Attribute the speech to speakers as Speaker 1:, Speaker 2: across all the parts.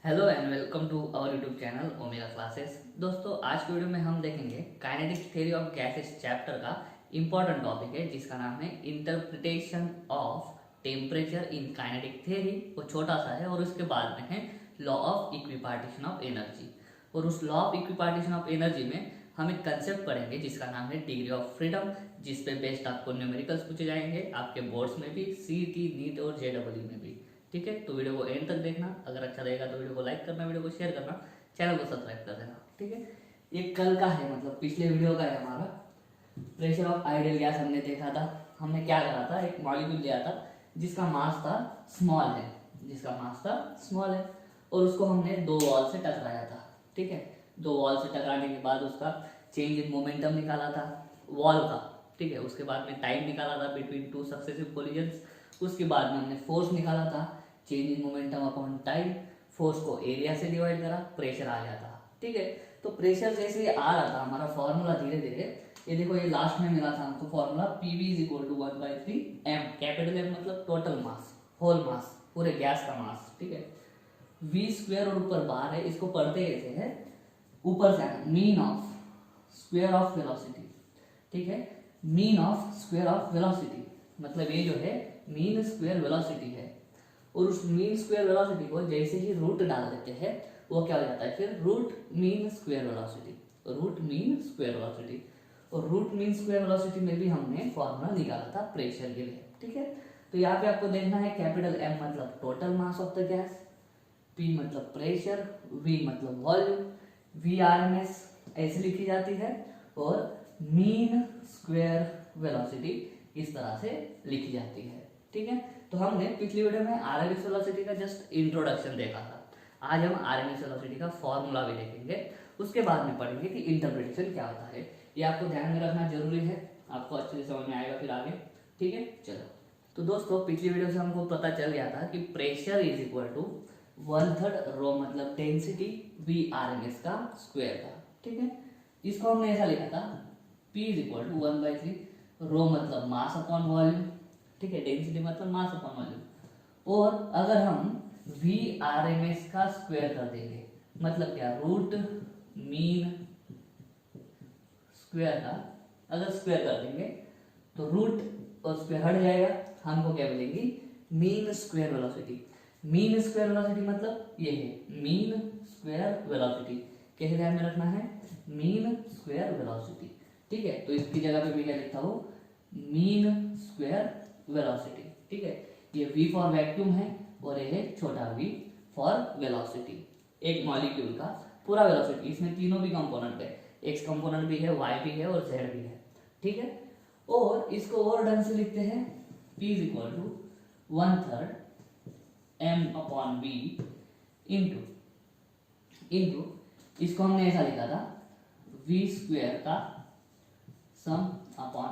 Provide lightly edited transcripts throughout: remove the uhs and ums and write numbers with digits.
Speaker 1: Hello and welcome to our YouTube channel Omega Classes. दोस्तों, आज की वीडियो में हम देखेंगे kinetic theory of gases chapter का इम्पोर्टेंट टॉपिक है जिसका नाम है interpretation of temperature in kinetic theory. वो छोटा सा है और उसके बाद में है law of equipartition of energy. और उस law of equipartition of energy में हम एक कंसेप्ट पढ़ेंगे जिसका नाम है डिग्री ऑफ फ्रीडम, जिस पे बेस्ड आपको न्यूमेरिकल्स पूछे जाएंगे आपके बोर्ड्स में भी, सीईटी, नीट और जेडब्ल्यू में भी। ठीक है, तो वीडियो को एंड तक देखना। अगर अच्छा लगेगा तो वीडियो को लाइक करना, वीडियो को शेयर करना, चैनल को सब्सक्राइब कर देना। ठीक है, ये कल का है, मतलब पिछले वीडियो का है हमारा। प्रेशर ऑफ आइडियल गैस हमने देखा था। हमने क्या करा था, एक मॉलिक्यूल लिया था जिसका मास था स्मॉल है, जिसका मास था स्मॉल है, और उसको हमने दो वॉल से टकराया था। ठीक है, दो वॉल से टकराने के बाद उसका चेंज इन मोमेंटम निकाला था वॉल का। ठीक है, उसके बाद में टाइम निकाला था बिटवीन टू सक्सेसिव कोलिजन्स। उसके बाद में हमने फोर्स निकाला था, change in momentum upon time. Force को एरिया से डिवाइड करा, प्रेशर आ गया था। ठीक है, तो प्रेशर जैसे ही आ रहा था हमारा फॉर्मूला धीरे धीरे, ये देखो ये लास्ट में मिला था हमको formula PV is equal to 1/3 m। Capital M मतलब टोटल मास, होल मास, पूरे गैस का मास। ठीक है, V स्क्वायर और ऊपर बार है, इसको पढ़ते कैसे है, ऊपर से आना, mean of square of velocity. ठीक है, mean of square of velocity मतलब ये जो है मीन स्क्वायर वेलोसिटी है। और उस मीन स्क्वायर वेलोसिटी को जैसे ही रूट डाल देते हैं वो क्या हो जाता है फिर root mean square velocity, root mean square velocity. और रूट मीन स्क्वायर वेलोसिटी में भी हमने फॉर्मूला निकाला था प्रेशर के लिए। ठीक है, तो यहाँ पे आपको देखना है कैपिटल M मतलब total mass of the gas, P मतलब प्रेशर, V मतलब वॉल्यूम, VRMS ऐसे लिखी जाती है, और मीन स्क्वायर वेलोसिटी इस तरह से लिखी जाती है। ठीक है, तो हमने पिछली वीडियो में आरएमएस वेलोसिटी का जस्ट इंट्रोडक्शन देखा था। आज हम आरएमएस वेलोसिटी का फॉर्मूला भी देखेंगे, उसके बाद में पढ़ेंगे कि इंटरप्रिटेशन क्या होता है। ये आपको ध्यान में रखना जरूरी है, आपको अच्छे से समझ में आएगा फिर आगे। ठीक है, चलो। तो दोस्तों, पिछली वीडियो से हमको पता चल गया था कि प्रेशर इज इक्वल टू 1/3 रो मतलब डेंसिटी VRMS का स्क्वायर था। ठीक है, इसको हमने ऐसा लिखा था P इज इक्वल टू 1/3 रो मतलब मास अपॉन वॉल्यूम। ठीक है, डेंसिटी मतलब मास अपॉन वॉल्यूम। और अगर हम VRMS का स्क्वायर कर देंगे मतलब क्या, रूट मीन स्क्वायर का अगर स्क्वायर कर देंगे तो रूट और स्क्वायर हट जाएगा, हमको क्या मिलेगी, mean square velocity. Mean square velocity मतलब ये है मीन स्क्वायर वेलोसिटी। कैसे ध्यान में रखना है, मीन स्क्वायर वेलोसिटी। ठीक है, तो इसकी जगह पे मैं क्या लिखता हूँ, मीन स्क्वायर वेलोसिटी। ठीक है, ये V फॉर वैक्यूम है और ये है छोटा v फॉर वेलोसिटी। एक मॉलिक्यूल का पूरा वेलोसिटी, इसमें तीनों भी कंपोनेंट है, x कंपोनेंट भी है, y भी है और z भी है। ठीक है, और इसको और ढंग से लिखते हैं, P is equal to 1/3 m upon v into इसको हमने ऐसा लिखा था v स्क्वायर का सम अपॉन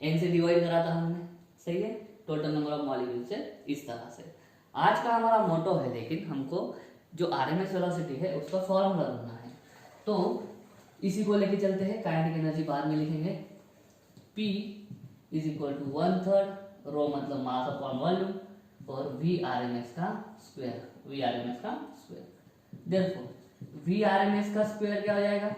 Speaker 1: n से डिवाइड करा था हमने। सही है, टोटल नंबर ऑफ मॉलिक्यूल से इस तरह से। आज का हमारा मोटो है, लेकिन हमको जो आरएमएस वेलोसिटी है उसका फॉर्मूला ढूंढना है, तो इसी को लेके चलते हैं। काइनेटिक एनर्जी बाद में लिखेंगे, P इज इक्वल टू 1/3 रो मतलब मास अपॉन वॉल्यूम और VRMS का स्क्वायर, VRMS का स्क्वायर। देयरफॉर VRMS का स्क्वायर क्या हो जाएगा,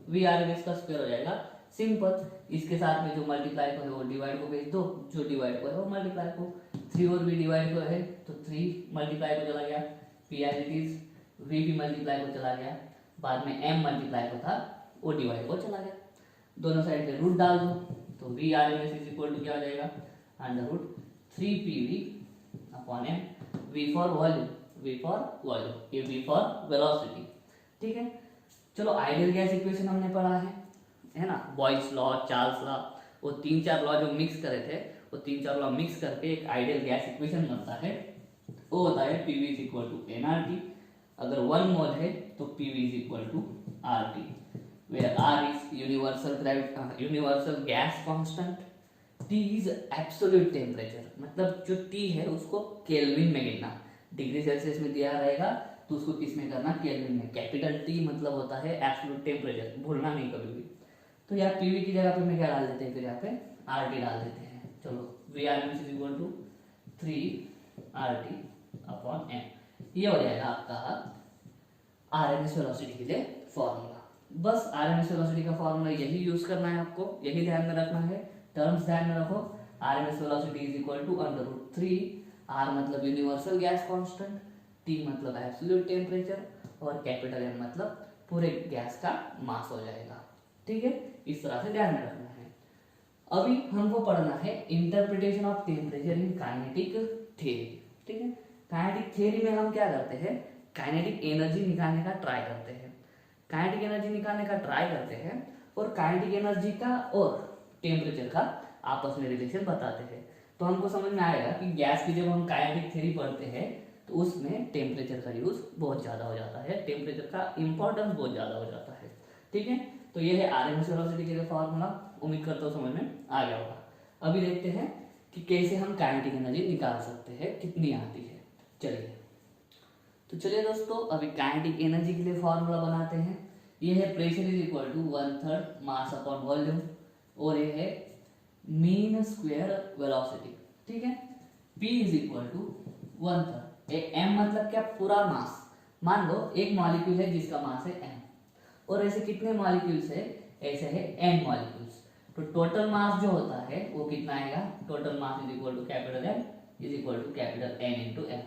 Speaker 1: VRMS का स्क्वायर हो जाएगा सिंपल, इसके साथ में जो मल्टीप्लाई को है वो डिवाइड को भेज दो, जो डिवाइड को है वो मल्टीप्लाई को। 3 और V डिवाइड को है तो 3 मल्टीप्लाई को चला गया, P as it is, V भी मल्टीप्लाई को चला गया, बाद में M मल्टीप्लाई को था वो डिवाइड को चला गया। दोनों साइड पे रूट डाल दो तो VRMS इज इक्वल टू क्या हो जाएगा, √3PV upon M। V for volume, V for volume, ये V फॉर वेलोसिटी। ठीक है, चलो आइडियल गैस इक्वेशन हमने पढ़ा है ना, बॉयल्स लॉ, चार्ल्स लॉ, वो 3-4 लॉ जो मिक्स करे थे, वो 3-4 लॉ मिक्स करके एक आइडियल गैस इक्वेशन बनता है। वो होता है PV is equal to nRT। अगर 1 मोल है तो PV is equal to RT, where R is universal gas constant, T is absolute temperature मतलब जो T है उसको केल्विन में गिनना, डिग्री सेल्सियस में दिया रहेगा तो उसको किस में करना, केल्विन में। कैपिटल T मतलब होता है एब्सोल्यूट टेम्परेचर, भूलना नहीं कभी भी। तो यहाँ PV की जगह पे मैं क्या डाल देते हैं, फिर यहाँ पे RT डाल देते हैं। चलो, VRMS is equal to 3 RT upon M। ये हो जाएगा आपका आरएमएस वेलोसिटी के लिए फॉर्मूला। बस आरएमएस वेलोसिटी का फॉर्मूला यही यूज करना है आपको, यही ध्यान में रखना है। टर्म्स ध्यान में रखो, RMS velocity is equal to √3, R मतलब यूनिवर्सल गैस कांस्टेंट, टी मतलब एब्सोल्यूट टेम्परेचर और कैपिटल एम मतलब पूरे गैस का मास हो जाएगा। ठीक है, इस तरह से ध्यान में रखना है। अभी हमको पढ़ना है interpretation of temperature in kinetic theory. ठीक है, काइनेटिक थ्योरी में हम क्या करते हैं, काइनेटिक एनर्जी निकालने का ट्राई करते हैं। काइनेटिक एनर्जी निकालने का ट्राई करते हैं और काइनेटिक एनर्जी का और टेम्परेचर का आपस में रिलेशन बताते हैं। तो हमको समझ में आएगा कि गैस की जब हम काइनेटिक थ्योरी पढ़ते हैं तो उसमें टेम्परेचर का यूज बहुत ज़्यादा हो जाता है, टेम्परेचर का इंपॉर्टेंस बहुत ज़्यादा हो जाता है। ठीक है, तो ये है आरएमएस वेलोसिटी के लिए फॉर्मूला। उम्मीद करता हूँ समझ में आ गया होगा। अभी देखते हैं कि कैसे हम काइनेटिक एनर्जी निकाल सकते हैं, कितनी आती है। चलिए तो चलिए दोस्तों, अभी काइनेटिक एनर्जी के लिए फॉर्मूला बनाते हैं। ये है pressure is equal to 1/3 mass upon volume और ये है मीन स्क्वायर वेलोसिटी। ठीक है, P is equal to 1/3, m मतलब क्या, पूरा मास। मान लो एक मॉलिक्यूल है जिसका मास है m और ऐसे कितने मॉलिक्यूल्स है, ऐसे है n मॉलिक्यूल्स। तो टोटल मास जो होता है वो कितना आएगा, total mass is equal to कैपिटल M is equal to capital N into m।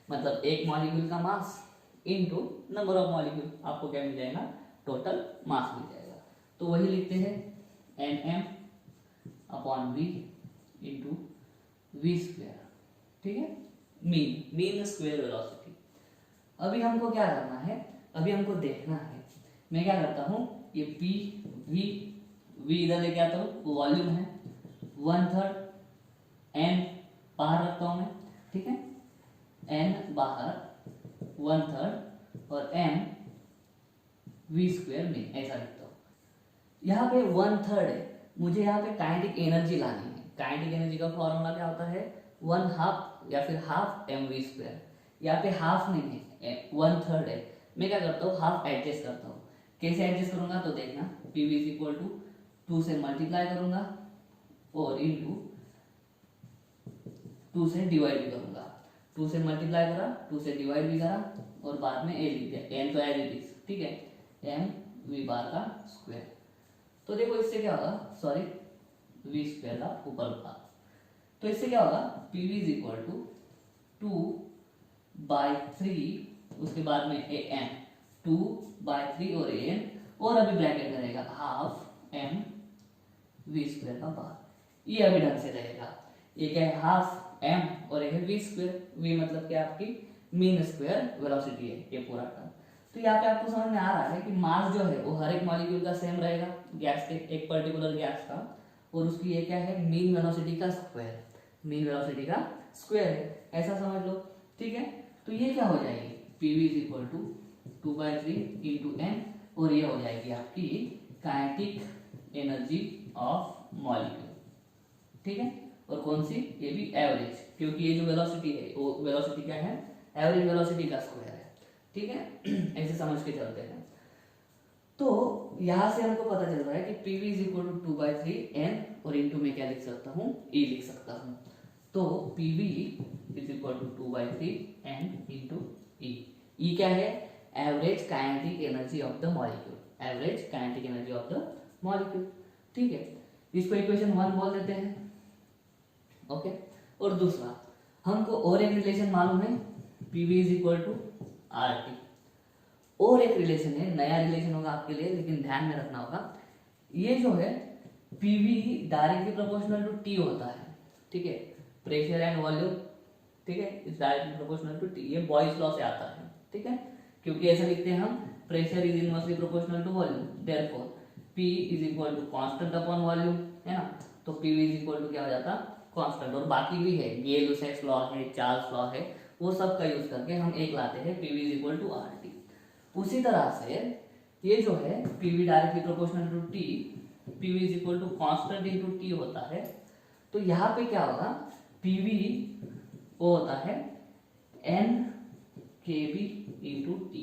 Speaker 1: मतलब एक मॉलिक्यूल का mass into number of molecule, आपको क्या मिल जाएगा, टोटल मास मिल जाएगा। तो वही लिखते हैं nm upon v into v square. ठीक है, मीन स्क्वायर वेलोसिटी। अभी हमको क्या करना है, अभी हमको देखना है। मैं क्या करता हूँ, ये p v इधर लेके आता हूँ, वॉल्यूम है 1/3, n बाहर रखता हूँ मैं। ठीक है, n बाहर 1/3 और m v स्क्वायर में, ऐसा लिखता हूँ। यहाँ पे 1/3 है, मुझे यहाँ पे काइनेटिक एनर्जी लानी है। काइनेटिक एनर्जी का फॉर्मूला क्या होता है, 1/2 या फिर हाफ mv स्क्वायर। यहाँ पे हाफ नहीं है, 1/3 है। मैं क्या करता हूँ, हाफ एडजस्ट करता हूँ। कैसे एडजस्ट करूंगा तो देखना, pv इज इक्वल टू 2 से मल्टीप्लाई करूंगा और इंटू 2 से डिवाइड भी करूंगा। 2 से मल्टीप्लाई करा, 2 से डिवाइड भी करा और बाद में a लिख दिया, n तो एज इट इज। ठीक है, m v बार का स्क्वायर। तो देखो इससे क्या होगा, सॉरी v स्क्वायर का ऊपर भाग। तो इससे क्या होगा, pv इज इक्वल टू 2/3, उसके बाद में an 2/3 और an और अभी ब्रैकेट में रहेगा हाफ m v स्क्वायर का बार। ये अभी ढंग से रहेगा। ये क्या है, हाफ m और ये है v स्क्वायर। v मतलब क्या, आपकी मीन स्क्वायर वेलोसिटी है ये पूरा टर्म। तो यहाँ पे आपको समझ में आ रहा है कि मास जो है वो हर एक मॉलिक्यूल का सेम रहेगा, गैस के, एक पर्टिकुलर गैस का, और उसकी ये क्या है, मीन वेलोसिटी का स्क्वायर, मीन वेलोसिटी का स्क्वायर है, ऐसा समझ लो। ठीक है, तो ये क्या हो जाएगी, pv is equal to 2/3 into n और ये हो जाएगी आपकी काइनेटिक एनर्जी ऑफ मॉलिक्यूल। ठीक है, और कौन सी, ये भी एवरेज, क्योंकि ये जो वेलोसिटी है वो वेलोसिटी क्या है, एवरेज वेलोसिटी का स्क्वायर है। ठीक है, ऐसे समझ के चलते हैं। तो यहां से हमको पता चल रहा है कि pv is equal to 2/3 n और इंटू में क्या लिख सकता हूँ, e लिख सकता हूँ। तो pv is equal to 2/3 n into e। e क्या है, average kinetic energy of the molecule, average kinetic energy of the molecule. ठीक है, इसको इक्वेशन 1 बोल देते हैं। ओके, और दूसरा हमको और एक रिलेशन मालूम है, pv is equal to RT। और एक रिलेशन है, नया रिलेशन होगा आपके लिए, लेकिन ध्यान में रखना होगा। ये जो है pv directly proportional to t होता है। ठीक है, प्रेशर एंड वॉल्यूम, ठीक है, is directly proportional to t। ये बॉयज लॉ से आता है। ठीक है, क्योंकि ऐसा लिखते हैं हम, pressure is inversely proportional to volume, therefore p is equal to constant upon volume, है ना। तो pv इज इक्वल टू क्या हो जाता, कांस्टेंट। और बाकी भी है, गेल-लुसाक्स लॉ है, चार्ल्स लॉ है, वो सब का यूज करके हम एक लाते हैं, pv is equal to RT। उसी तरह से ये जो है pv directly proportional to t, pv is equal to constant into t होता है। तो यहाँ पे क्या होगा, pv वो होता है n kb into t।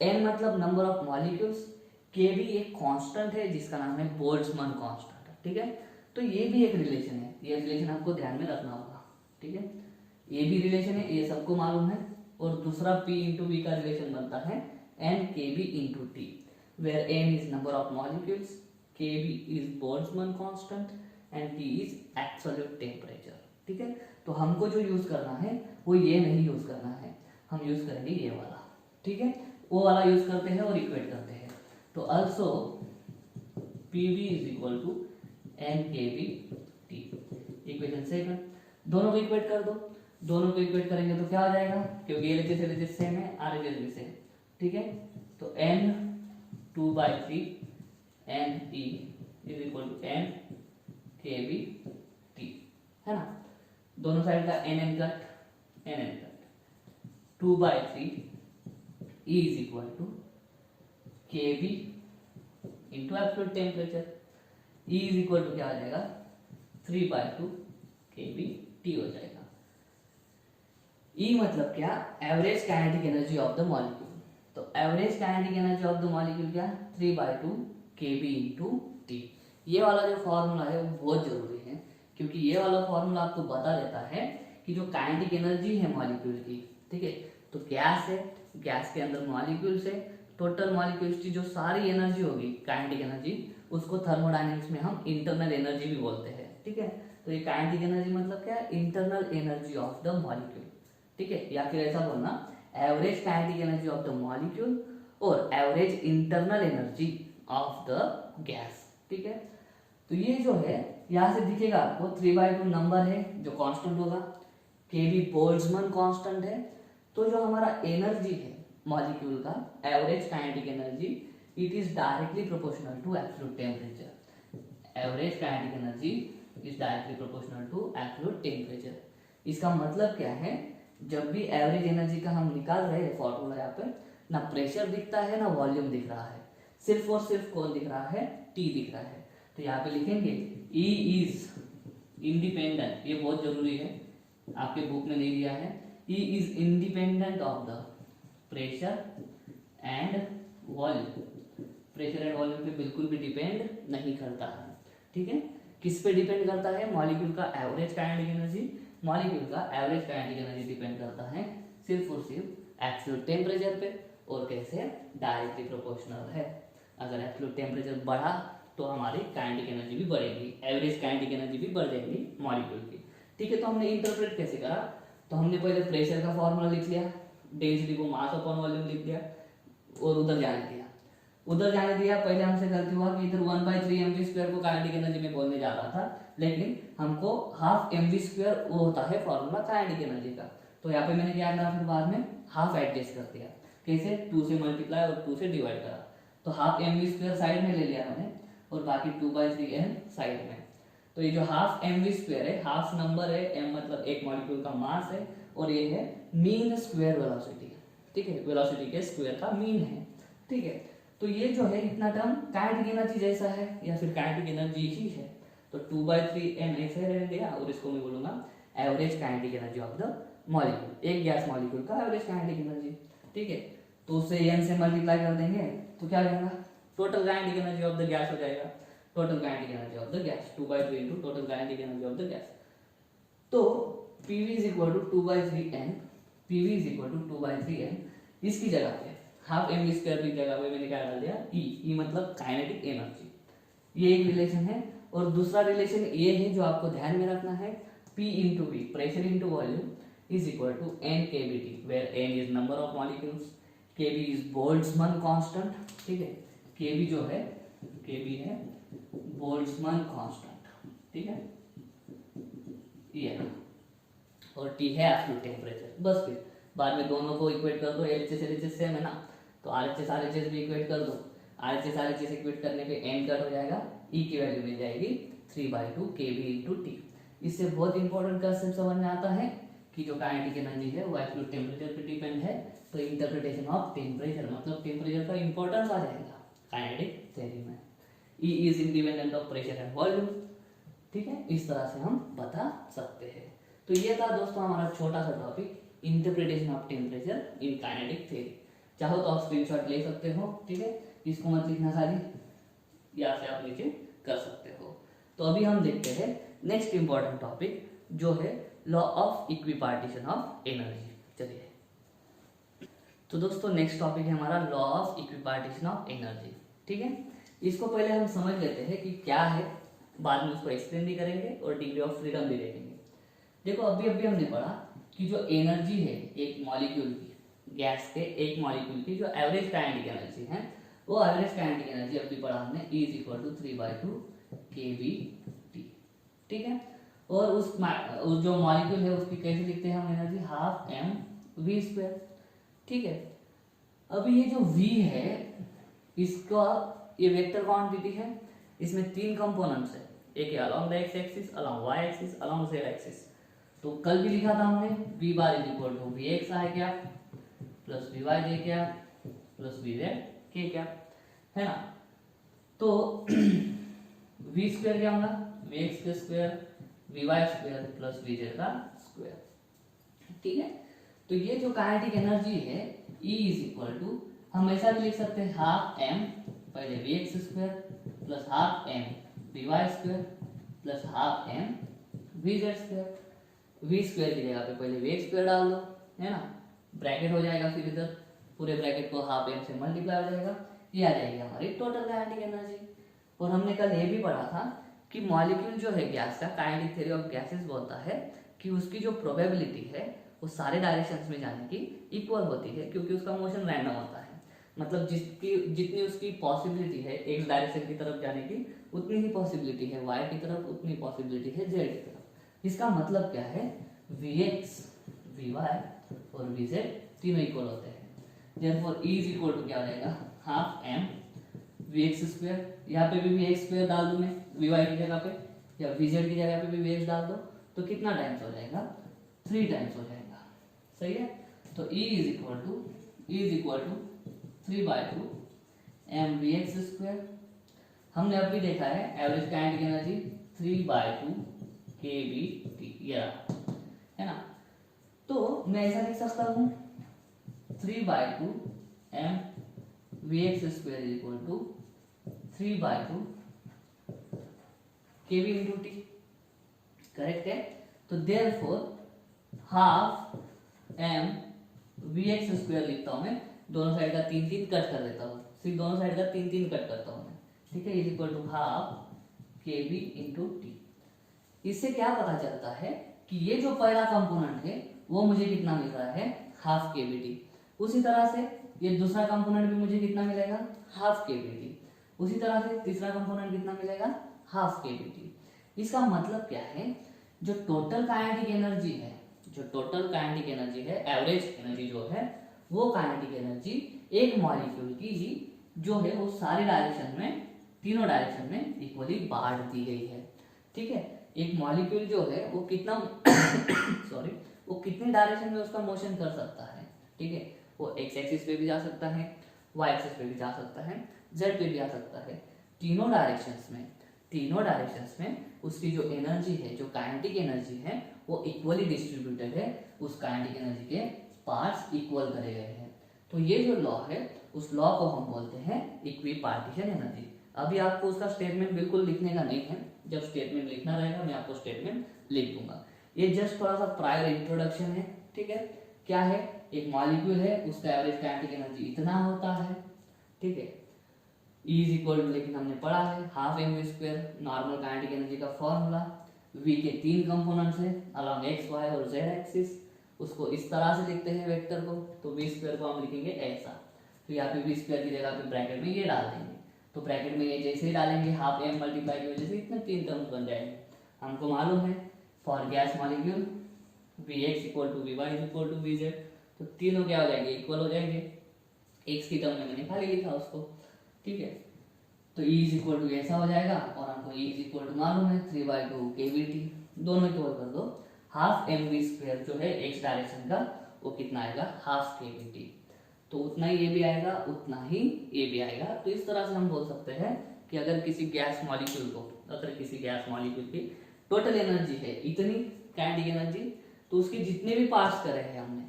Speaker 1: n मतलब नंबर ऑफ मॉलिक्यूल्स, kb एक कांस्टेंट है जिसका नाम है बोल्ट्जमान कांस्टेंट। ठीक है, तो ये भी एक रिलेशन है, ये रिलेशन आपको ध्यान में रखना होगा। ठीक है, ये भी रिलेशन है, ये सबको मालूम है। और दूसरा P इंटू बी का रिलेशन बनता है NKB into T, where N is number of molecules, KB is Boltzmann constant and T is absolute temperature. ठीक है, तो हमको जो यूज करना है वो ये नहीं यूज करना है, हम यूज करेंगे ये वाला। ठीक है, वो वाला यूज करते हैं और इक्वेट करते हैं। तो also PV is equal to NKB T, equation second. दोनों को इक्वेट कर दो, दोनों को इक्वेट करेंगे तो क्या हो जाएगा, क्योंकि LHS LHS सेम है, RHS भी सेम। ठीक है, तो N 2/3 NE is equal to NKB T, है ना। दोनों साइड का NN cut 2/3 E is equal to KB into absolute temperature. E is equal to क्या आ जाएगा 3/2 KB T हो जाएगा। E मतलब क्या, average kinetic energy of the molecule. तो average kinetic energy of the molecule क्या, 3/2 KB इंटू टी। ये वाला जो फॉर्मूला है वो बहुत जरूरी है, क्योंकि ये वाला फॉर्मूला आपको बता देता है कि जो काइनेटिक एनर्जी है मॉलिक्यूल की, ठीक है, तो गैस है, गैस के अंदर मॉलिक्यूल से टोटल मॉलिक्यूल्स की जो सारी एनर्जी होगी काइनेटिक एनर्जी, उसको थर्मोडायनेमिक्स में हम इंटरनल एनर्जी भी बोलते हैं। ठीक है, तो ये काइनेटिक एनर्जी मतलब क्या है, internal energy of the molecule. ठीक है, या फिर ऐसा बोलना average kinetic energy of the molecule और average internal energy of the gas. ठीक है, तो ये जो है यहाँ से दिखेगा आपको 3/2 नंबर है जो कांस्टेंट होगा, केबी बोल्ट्जमैन कांस्टेंट है। तो जो हमारा एनर्जी है मॉलिक्यूल का, average kinetic energy, it is directly proportional to absolute temperature. Average kinetic energy is directly proportional to absolute temperature. इसका मतलब क्या है, जब भी एवरेज एनर्जी का हम निकाल रहे हैं फॉर्मूला, यहाँ पे ना प्रेशर दिखता है ना वॉल्यूम दिख रहा है, सिर्फ और सिर्फ कौन दिख रहा है, टी दिख रहा है। तो यहाँ पे लिखेंगे E इज इंडिपेंडेंट, ये बहुत जरूरी है, आपके बुक में नहीं दिया है। E is independent of the pressure and volume. Pressure and volume पे बिल्कुल भी डिपेंड नहीं करता है। ठीक है, किस पे डिपेंड करता है, मॉलिक्यूल का एवरेज काइनेटिक एनर्जी, मॉलिक्यूल का एवरेज काइनेटिक एनर्जी डिपेंड करता है सिर्फ और सिर्फ एब्सोल्यूट टेम्परेचर पे, और कैसे, डायरेक्टली प्रोपोर्शनल है। अगर एब्सोल्यूट टेम्परेचर बढ़ा तो हमारी काइनेटिक एनर्जी भी बढ़ेगी, एवरेज काइनेटिक एनर्जी भी बढ़ जाएगी मॉलिक्यूल की। ठीक है, तो हमने इंटरप्रेट कैसे करा, तो हमने पहले प्रेशर का फॉर्मूला लिख लिया, डेंसिटी को मास अपॉन वॉल्यूम लिख दिया और उधर जाने दिया। पहले हमसे गलती हुआ कि इधर 1/3 mv² को काइनेटिक एनर्जी में बोलने जा रहा था, लेकिन हमको हाफ mv² वो होता है फॉर्मूला काइनेटिक एनर्जी का। तो यहाँ पे मैंने क्या करा, फिर बाद में हाफ एडजस्ट कर दिया, कैसे, 2 से मल्टीप्लाई और 2 से डिवाइड करा। तो हाफ mv² साइड में ले लिया मैंने और बाकी 2/3n साइड में। तो ये जो हाफ mv² है, हाफ नंबर है, m मतलब एक मॉलिक्यूल का मास है, और ये है मीन स्क्वायर वेलोसिटी। ठीक है, वेलोसिटी के स्क्वायर का मीन है। ठीक है, तो ये जो है इतना टर्म काइनेटिक एनर्जी जैसा है या फिर काइनेटिक एनर्जी ही है, तो 2/3n ऐसे रहने दिया, और इसको मैं बोलूंगा average kinetic energy of the molecule, एक गैस मॉलिक्यूल का एवरेज काइनेटिक एनर्जी। ठीक है, तो उससे n से मल्टीप्लाई कर देंगे तो क्या हो जाएगा, total kinetic energy of the gas हो जाएगा। Total kinetic energy of the gas 2/3 into total kinetic energy of the gas. तो PV is equal to 2/3n, PV is equal to 2/3n। इसकी जगह पे हाफ mv² की जगह पे मैंने क्या डाल दिया, E मतलब काइनेटिक एनर्जी। ये एक रिलेशन है, और दूसरा रिलेशन ये है जो आपको ध्यान में रखना है, P into V, pressure into volume, is equal to NKBT, where N is number of molecules, KB is Boltzmann constant. ठीक है, KB जो है, KB है बोल्ट्जमैन कांस्टेंट। ठीक है, ये, और T है एब्सोल्यूट टेम्परेचर। बस फिर बाद में दोनों को इक्वेट कर दो, LHS सेम है ना, तो RHS भी इक्वेट कर दो। RHS इक्वेट करने पे n कट हो जाएगा, E की वैल्यू मिल जाएगी 3/2 KB इंटू टी। इससे बहुत इंपॉर्टेंट कंसेप्ट समझ में आता है कि जो काइनेटिक एनर्जी है वो एब्सोल्यूट टेम्परेचर पे डिपेंड है, तो इंटरप्रिटेशन ऑफ टेम्परेचर मतलब टेम्परेचर का इंपॉर्टेंस आ जाएगा काइनेटिक थ्योरी में। E is independent of pressure and volume. ठीक है, इस तरह से हम बता सकते हैं। तो ये था दोस्तों हमारा छोटा सा topic, interpretation of temperature in kinetic theory. चाहो तो आप स्क्रीनशॉट ले सकते हो। ठीक है, इसको मत लिखना खाली, यहाँ से आप नीचे कर सकते हो। तो अभी हम देखते हैं नेक्स्ट इंपॉर्टेंट टॉपिक जो है law of equipartition of energy. चलिए, तो दोस्तों नेक्स्ट टॉपिक है हमारा law of equipartition of energy. ठीक है, इसको पहले हम समझ लेते हैं कि क्या है, बाद में उसको एक्सप्लेन भी करेंगे और डिग्री ऑफ फ्रीडम भी देखेंगे। देखो अभी अभी हमने पढ़ा कि जो एनर्जी है एक मॉलिक्यूल की, गैस के एक मॉलिक्यूल की जो एवरेज काइनेटिक एनर्जी है, वो एवरेज काइनेटिक एनर्जी अभी पढ़ा हमने E = 3/2 kBT। ठीक है, और उस जो मॉलिक्यूल है उसकी कैसे लिखते हैं हम एनर्जी, 12mv²। ठीक है, अभी ये जो v है इसका ये वेक्टर क्वांटिटी है, इसमें तीन कंपोनेंट्स है, एक है along the X axis, along Y axis, along Z axis. तो कल भी लिखा था हमने v बार = vx है क्या प्लस vy जे क्या प्लस vz के क्या, है ना। तो v² क्या होगा, vx² vy² प्लस vz का स्क्वायर। ठीक है, तो ये जो काइनेटिक एनर्जी है E = हम ऐसा भी लिख सकते हैं 12m पहले vx² plus 12m vy² plus 12m vz²। v² की जगह पे पहले vx² डाल दो, है ना, ब्रैकेट हो जाएगा, फिर इधर पूरे ब्रैकेट को 12m से मल्टीप्लाई हो जाएगा, ये आ जाएगी हमारी टोटल काइनेटिक एनर्जी। और हमने कल ये भी पढ़ा था कि मॉलिक्यूल जो है गैस का, काइनेटिक थ्योरी ऑफ गैसेस बोलता है कि उसकी जो प्रोबेबिलिटी है वो सारे डायरेक्शंस में जाने की इक्वल होती है, क्योंकि उसका मोशन रैंडम होता है। मतलब जितनी उसकी पॉसिबिलिटी है एक्स डायरेक्शन की तरफ जाने की, उतनी ही पॉसिबिलिटी है वाई की तरफ, उतनी पॉसिबिलिटी है जेड की तरफ। इसका मतलब क्या है, Vx, Vy और Vz तीनों इक्वल होते हैं। देयरफॉर E = क्या हो जाएगा, 12m vx², यहाँ पे भी vx² डाल दूं मैं vy की जगह पे, या vz की जगह पे भी vx डाल दो, तो कितना टाइम्स हो जाएगा, 3 टाइम्स हो जाएगा। सही है, तो E = 3/2 m vx²। हमने अभी देखा है एवरेज काइनेटिक एनर्जी 3/2 kBT, ये रहा, है ना। तो मैं ऐसा लिख सकता हूँ 3/2 m vx² = 3/2 kB/T। करेक्ट है, तो देयरफॉर 12m vx² लिखता हूं मैं, दोनों साइड का 3 कट कर देता हूँ, सिर्फ दोनों साइड का 3 कट करता हूँ मैं। ठीक है, = 12 kB/T। इससे क्या पता चलता है कि ये जो पहला कंपोनेंट है वो मुझे कितना मिल रहा है, 12 kBT। उसी तरह से ये दूसरा कंपोनेंट भी मुझे कितना मिलेगा, 12 kBT। उसी तरह से तीसरा कंपोनेंट कितना मिलेगा, 12 kBT। इसका मतलब क्या है, जो टोटल काइनेटिक एनर्जी है, जो टोटल काइनेटिक एनर्जी है, एवरेज एनर्जी जो है, वो काइनेटिक एनर्जी एक मॉलिक्यूल की ही जो है वो सारे डायरेक्शन में, तीनों डायरेक्शन में इक्वली बांट दी गई है। ठीक है, एक मॉलिक्यूल जो है वो कितना सॉरी वो कितनी डायरेक्शन में उसका मोशन कर सकता है। ठीक है, वो एक्स एक्सिस पे भी जा सकता है, वाई एक्सिस पे भी जा सकता है, जेड पे भी जा सकता है। तीनों डायरेक्शंस में उसकी जो एनर्जी है, जो काइनेटिक एनर्जी है, वो इक्वली डिस्ट्रीब्यूटेड है, उस काइनेटिक एनर्जी के पार्ट्स इक्वल करे गए हैं। तो ये जो लॉ है, उस लॉ को हम बोलते हैं इक्विपार्टीशन एनर्जी। अभी आपको उसका स्टेटमेंट बिल्कुल लिखने का नहीं है, जब स्टेटमेंट लिखना रहेगा मैं आपको स्टेटमेंट लिख दूंगा। ये जस्ट थोड़ा सा प्रायर इंट्रोडक्शन है। ठीक है, क्या है, एक मॉलिक्यूल है, उसका एवरेज काइनेटिक एनर्जी इतना होता है। ठीक है, E = लेकिन हमने पढ़ा है 12mv², नॉर्मल काइनेटिक एनर्जी का फॉर्मूला। V के 3 कंपोनेंट्स है, अलोंग x, y और z एक्सिस। उसको इस तरह से लिखते हैं वेक्टर को, तो v² को हम लिखेंगे ऐसा। तो यहाँ पे v² की जगह पे ब्रैकेट में ये डाल देंगे, तो ब्रैकेट में ये जैसे ही डालेंगे 12m मल्टीप्लाई की वजह से इतने 3 टर्म्स बन जाएंगे। हमको मालूम है for gas molecule Vx = Vy = Vz, तो तीनों क्या हो जाएंगे, इक्वल हो जाएंगे। x की टर्म में मैंने खाली लिखा उसको। ठीक है, तो E = ऐसा हो जाएगा, और हमको E = मालूम है 3/2 kBT। दोनों इक्वल कर दो, 12mv² जो है x डायरेक्शन का, वो कितना आएगा, 12 kBT। तो उतना ही ये भी आएगा, उतना ही ये भी आएगा। तो इस तरह से हम बोल सकते हैं कि अगर किसी गैस मॉलिक्यूल की टोटल एनर्जी है इतनी काइनेटिक एनर्जी, तो उसके जितने भी पार्ट्स करे हैं हमने,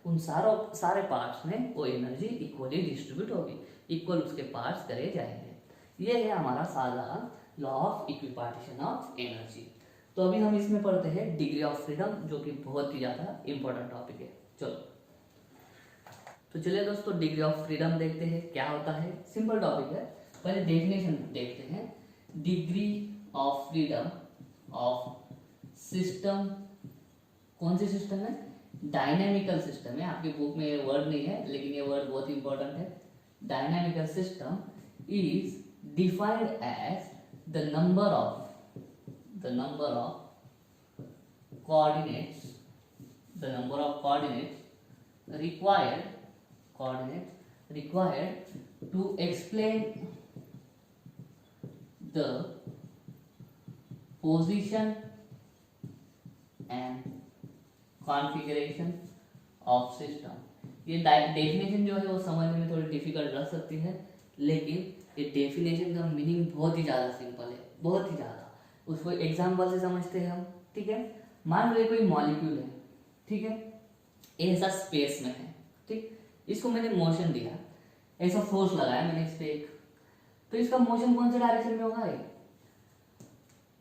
Speaker 1: उन सारे पार्ट्स में वो एनर्जी इक्वली डिस्ट्रीब्यूट होगी, इक्वल उसके पार्ट्स करे जाएंगे। ये है हमारा सारा law of equipartition of energy. तो अभी हम इसमें पढ़ते हैं डिग्री ऑफ फ्रीडम, जो कि बहुत ही ज़्यादा इंपॉर्टेंट टॉपिक है। चलो तो चलिए दोस्तों, डिग्री ऑफ फ्रीडम देखते हैं क्या होता है। सिंपल टॉपिक है, पहले डेफिनेशन देखते हैं। Degree of freedom of system, कौन सी सिस्टम है? डायनेमिकल सिस्टम है। आपकी बुक में ये वर्ड नहीं है, लेकिन ये वर्ड बहुत इंपॉर्टेंट है। Dynamical system is defined as the number of coordinates, required to explain the position and configuration of system। ये डेफिनेशन जो है वो समझने में थोड़ी डिफिकल्ट लग सकती है, लेकिन ये डेफिनेशन का मीनिंग बहुत ही ज़्यादा सिंपल है, बहुत ही ज़्यादा। उसको एग्जाम्पल से समझते हैं हम, ठीक है। मान लो कोई मॉलिक्यूल है, ठीक है, ऐसा स्पेस में है, ठीक। इसको मैंने मोशन दिया, ऐसा फोर्स लगाया मैंने इस पे एक, तो इसका मोशन कौन से डायरेक्शन में होगा?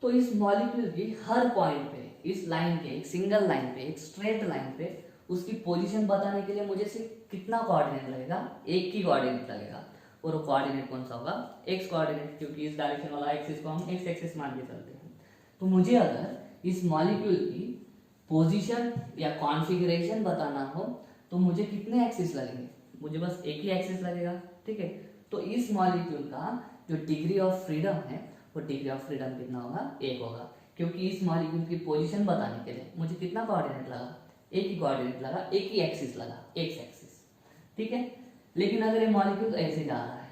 Speaker 1: तो इस मॉलिक्यूल की हर पॉइंट पे, इस लाइन के, एक सिंगल लाइन पे, एक स्ट्रेट लाइन पे उसकी पोजीशन बताने के लिए मुझे सिर्फ कितना कोऑर्डिनेट लगेगा? एक ही कोऑर्डिनेट लगेगा। और वो कोऑर्डिनेट कौन सा होगा? एक्स कोऑर्डिनेट, क्योंकि इस डायरेक्शन वाला एक्सिस को हम एक्स एक्सिस मान के चलते हैं। तो मुझे अगर इस मॉलिक्यूल की पोजीशन या कॉन्फ़िगरेशन बताना हो तो मुझे कितने एक्सिस लगेंगे? मुझे बस एक ही एक्सिस लगेगा, ठीक है। तो इस मॉलिक्यूल का जो डिग्री ऑफ फ्रीडम है, वो डिग्री ऑफ फ्रीडम कितना होगा? एक होगा, क्योंकि इस मॉलिक्यूल की पोजीशन बताने के लिए मुझे कितना कोऑर्डिनेट लगा? एक ही कोऑर्डिनेट लगा, एक ही एक्सिस लगा, एक्स एक्सिस, ठीक है। लेकिन अगर ये मॉलिक्यूल ऐसे जा रहा है,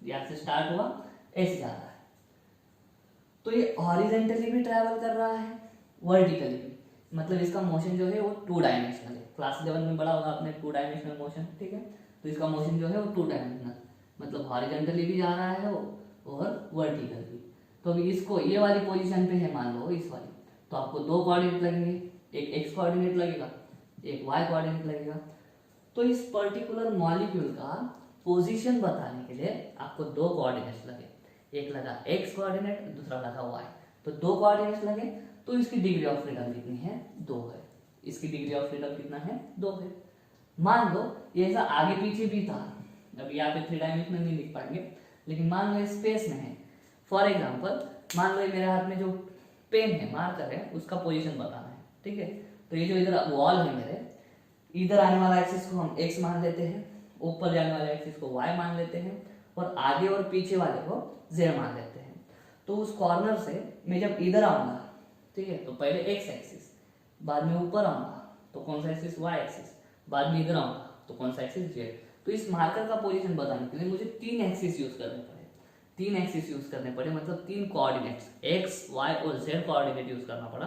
Speaker 1: यहाँ से स्टार्ट हुआ, ऐसे जा रहा है, तो ये हॉरिजेंटली भी ट्रैवल कर रहा है, वर्टिकली भी, मतलब इसका मोशन जो है वो 2 डायमेंशनल है। क्लास 11 में पढ़ा होगा आपने 2 डायमेंशनल मोशन, ठीक है। तो इसका मोशन जो है वो 2 डायमेंशनल, मतलब हॉरिजेंटली भी जा रहा है वो और वर्टिकल भी। तो अभी इसको ये वाली पोजीशन पे है, मान लो इस वाली, तो आपको 2 कोऑर्डिनेट लगेंगे, एक एक्स कोऑर्डिनेट लगेगा, एक वाई कोऑर्डिनेट लगेगा। तो इस पर्टिकुलर मॉलिक्यूल का पोजीशन बताने के लिए आपको 2 कोऑर्डिनेट्स लगे, एक लगा एक्स कोऑर्डिनेट, दूसरा लगा वाई, तो 2 कोऑर्डिनेट्स लगे। तो इसकी डिग्री ऑफ फ्रीडम कितनी है? 2 है। इसकी डिग्री ऑफ फ्रीडम कितना है? 2 है। मान लो ये ऐसा आगे पीछे भी था, अभी यहाँ पे 3 डायमेंशनल नहीं लिख पाएंगे, लेकिन मान लो ये स्पेस में है। फॉर एग्जाम्पल, मान लो मेरे हाथ में जो पेन है, मार्कर है, उसका पोजिशन बताना है, ठीक है। तो ये जो इधर वॉल है मेरे, इधर आने वाला एक्सिस को हम एक्स मान लेते हैं, ऊपर जाने वाले एक्सिस को वाई मान लेते हैं, और आगे और पीछे वाले को जेड मान लेते हैं। तो उस कॉर्नर से मैं जब इधर आऊंगा, ठीक है, तो पहले एक्स एक्सिस, बाद में ऊपर आऊंगा तो कौन सा एक्सिस? वाई एक्सिस, बाद में इधर आऊंगा तो कौन सा एक्सिस? जेड। तो इस मार्कर का पोजीशन बताने के लिए मुझे 3 एक्सिस यूज करने पड़े, 3 एक्सिस यूज करने पड़े, मतलब 3 कोऑर्डिनेट्स, एक्स वाई और जेड कोऑर्डिनेट यूज करना पड़ा।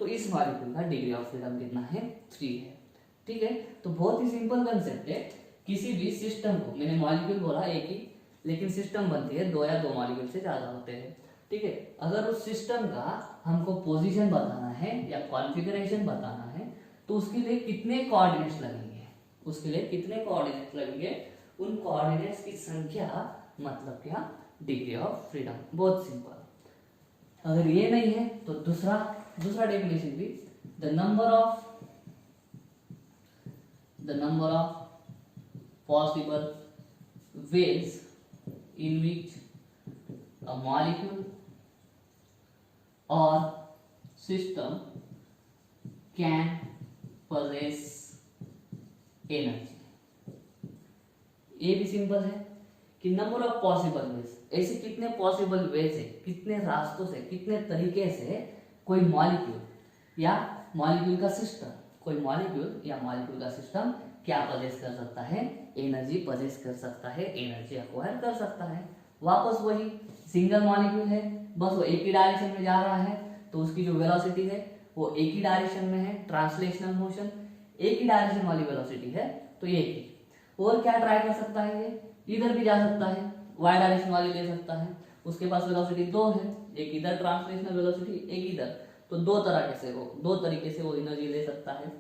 Speaker 1: तो इस मॉलिक्यूल का डिग्री ऑफ फ्रीडम कितना है? 3 है, ठीक है। तो बहुत ही सिंपल कंसेप्ट है। किसी भी सिस्टम को, मैंने मॉलिक्यूल बोला एक ही, लेकिन सिस्टम बनती है 2 या 2 मॉलिक्यूल से ज्यादा होते हैं, ठीक है। अगर उस सिस्टम का हमको पोजीशन बताना है या कॉन्फ़िगरेशन बताना है, तो उसके लिए कितने कोऑर्डिनेट्स लगेंगे? उसके लिए कितने कोऑर्डिनेट्स लगेंगे? उन कोऑर्डिनेट्स की संख्या, मतलब क्या? Degree of freedom. बहुत सिंपल। अगर ये नहीं है तो दूसरा डेफिनेशन भी, the number of possible ways in which a molecule or system can possess energy। ये भी सिंपल है कि नंबर ऑफ पॉसिबल वेज, ऐसे कितने पॉसिबल वेज है, कितने रास्तों से, कितने तरीके से कोई मॉलिक्यूल या मॉलिक्यूल का सिस्टम, कोई मॉलिक्यूल या मॉलिक्यूल का सिस्टम क्या पजेस कर सकता है? एनर्जी पजेस कर सकता है, एनर्जी एक्वायर कर सकता है। वापस वही सिंगल मॉलिक्यूल है, बस वो एक ही डायरेक्शन में जा रहा है, तो उसकी जो वेलोसिटी है वो एक ही डायरेक्शन में है, ट्रांसलेशनल मोशन, एक ही डायरेक्शन वाली वेलोसिटी है, तो एक ही। और क्या ट्राई कर सकता है? ये इधर भी जा सकता है, वाई डायरेक्शन वाली ले सकता है, उसके पास वेलोसिटी 2 है, एक इधर ट्रांसलेशनल वेलोसिटी, एक इधर, तो 2 तरीके से वो एनर्जी ले सकता है।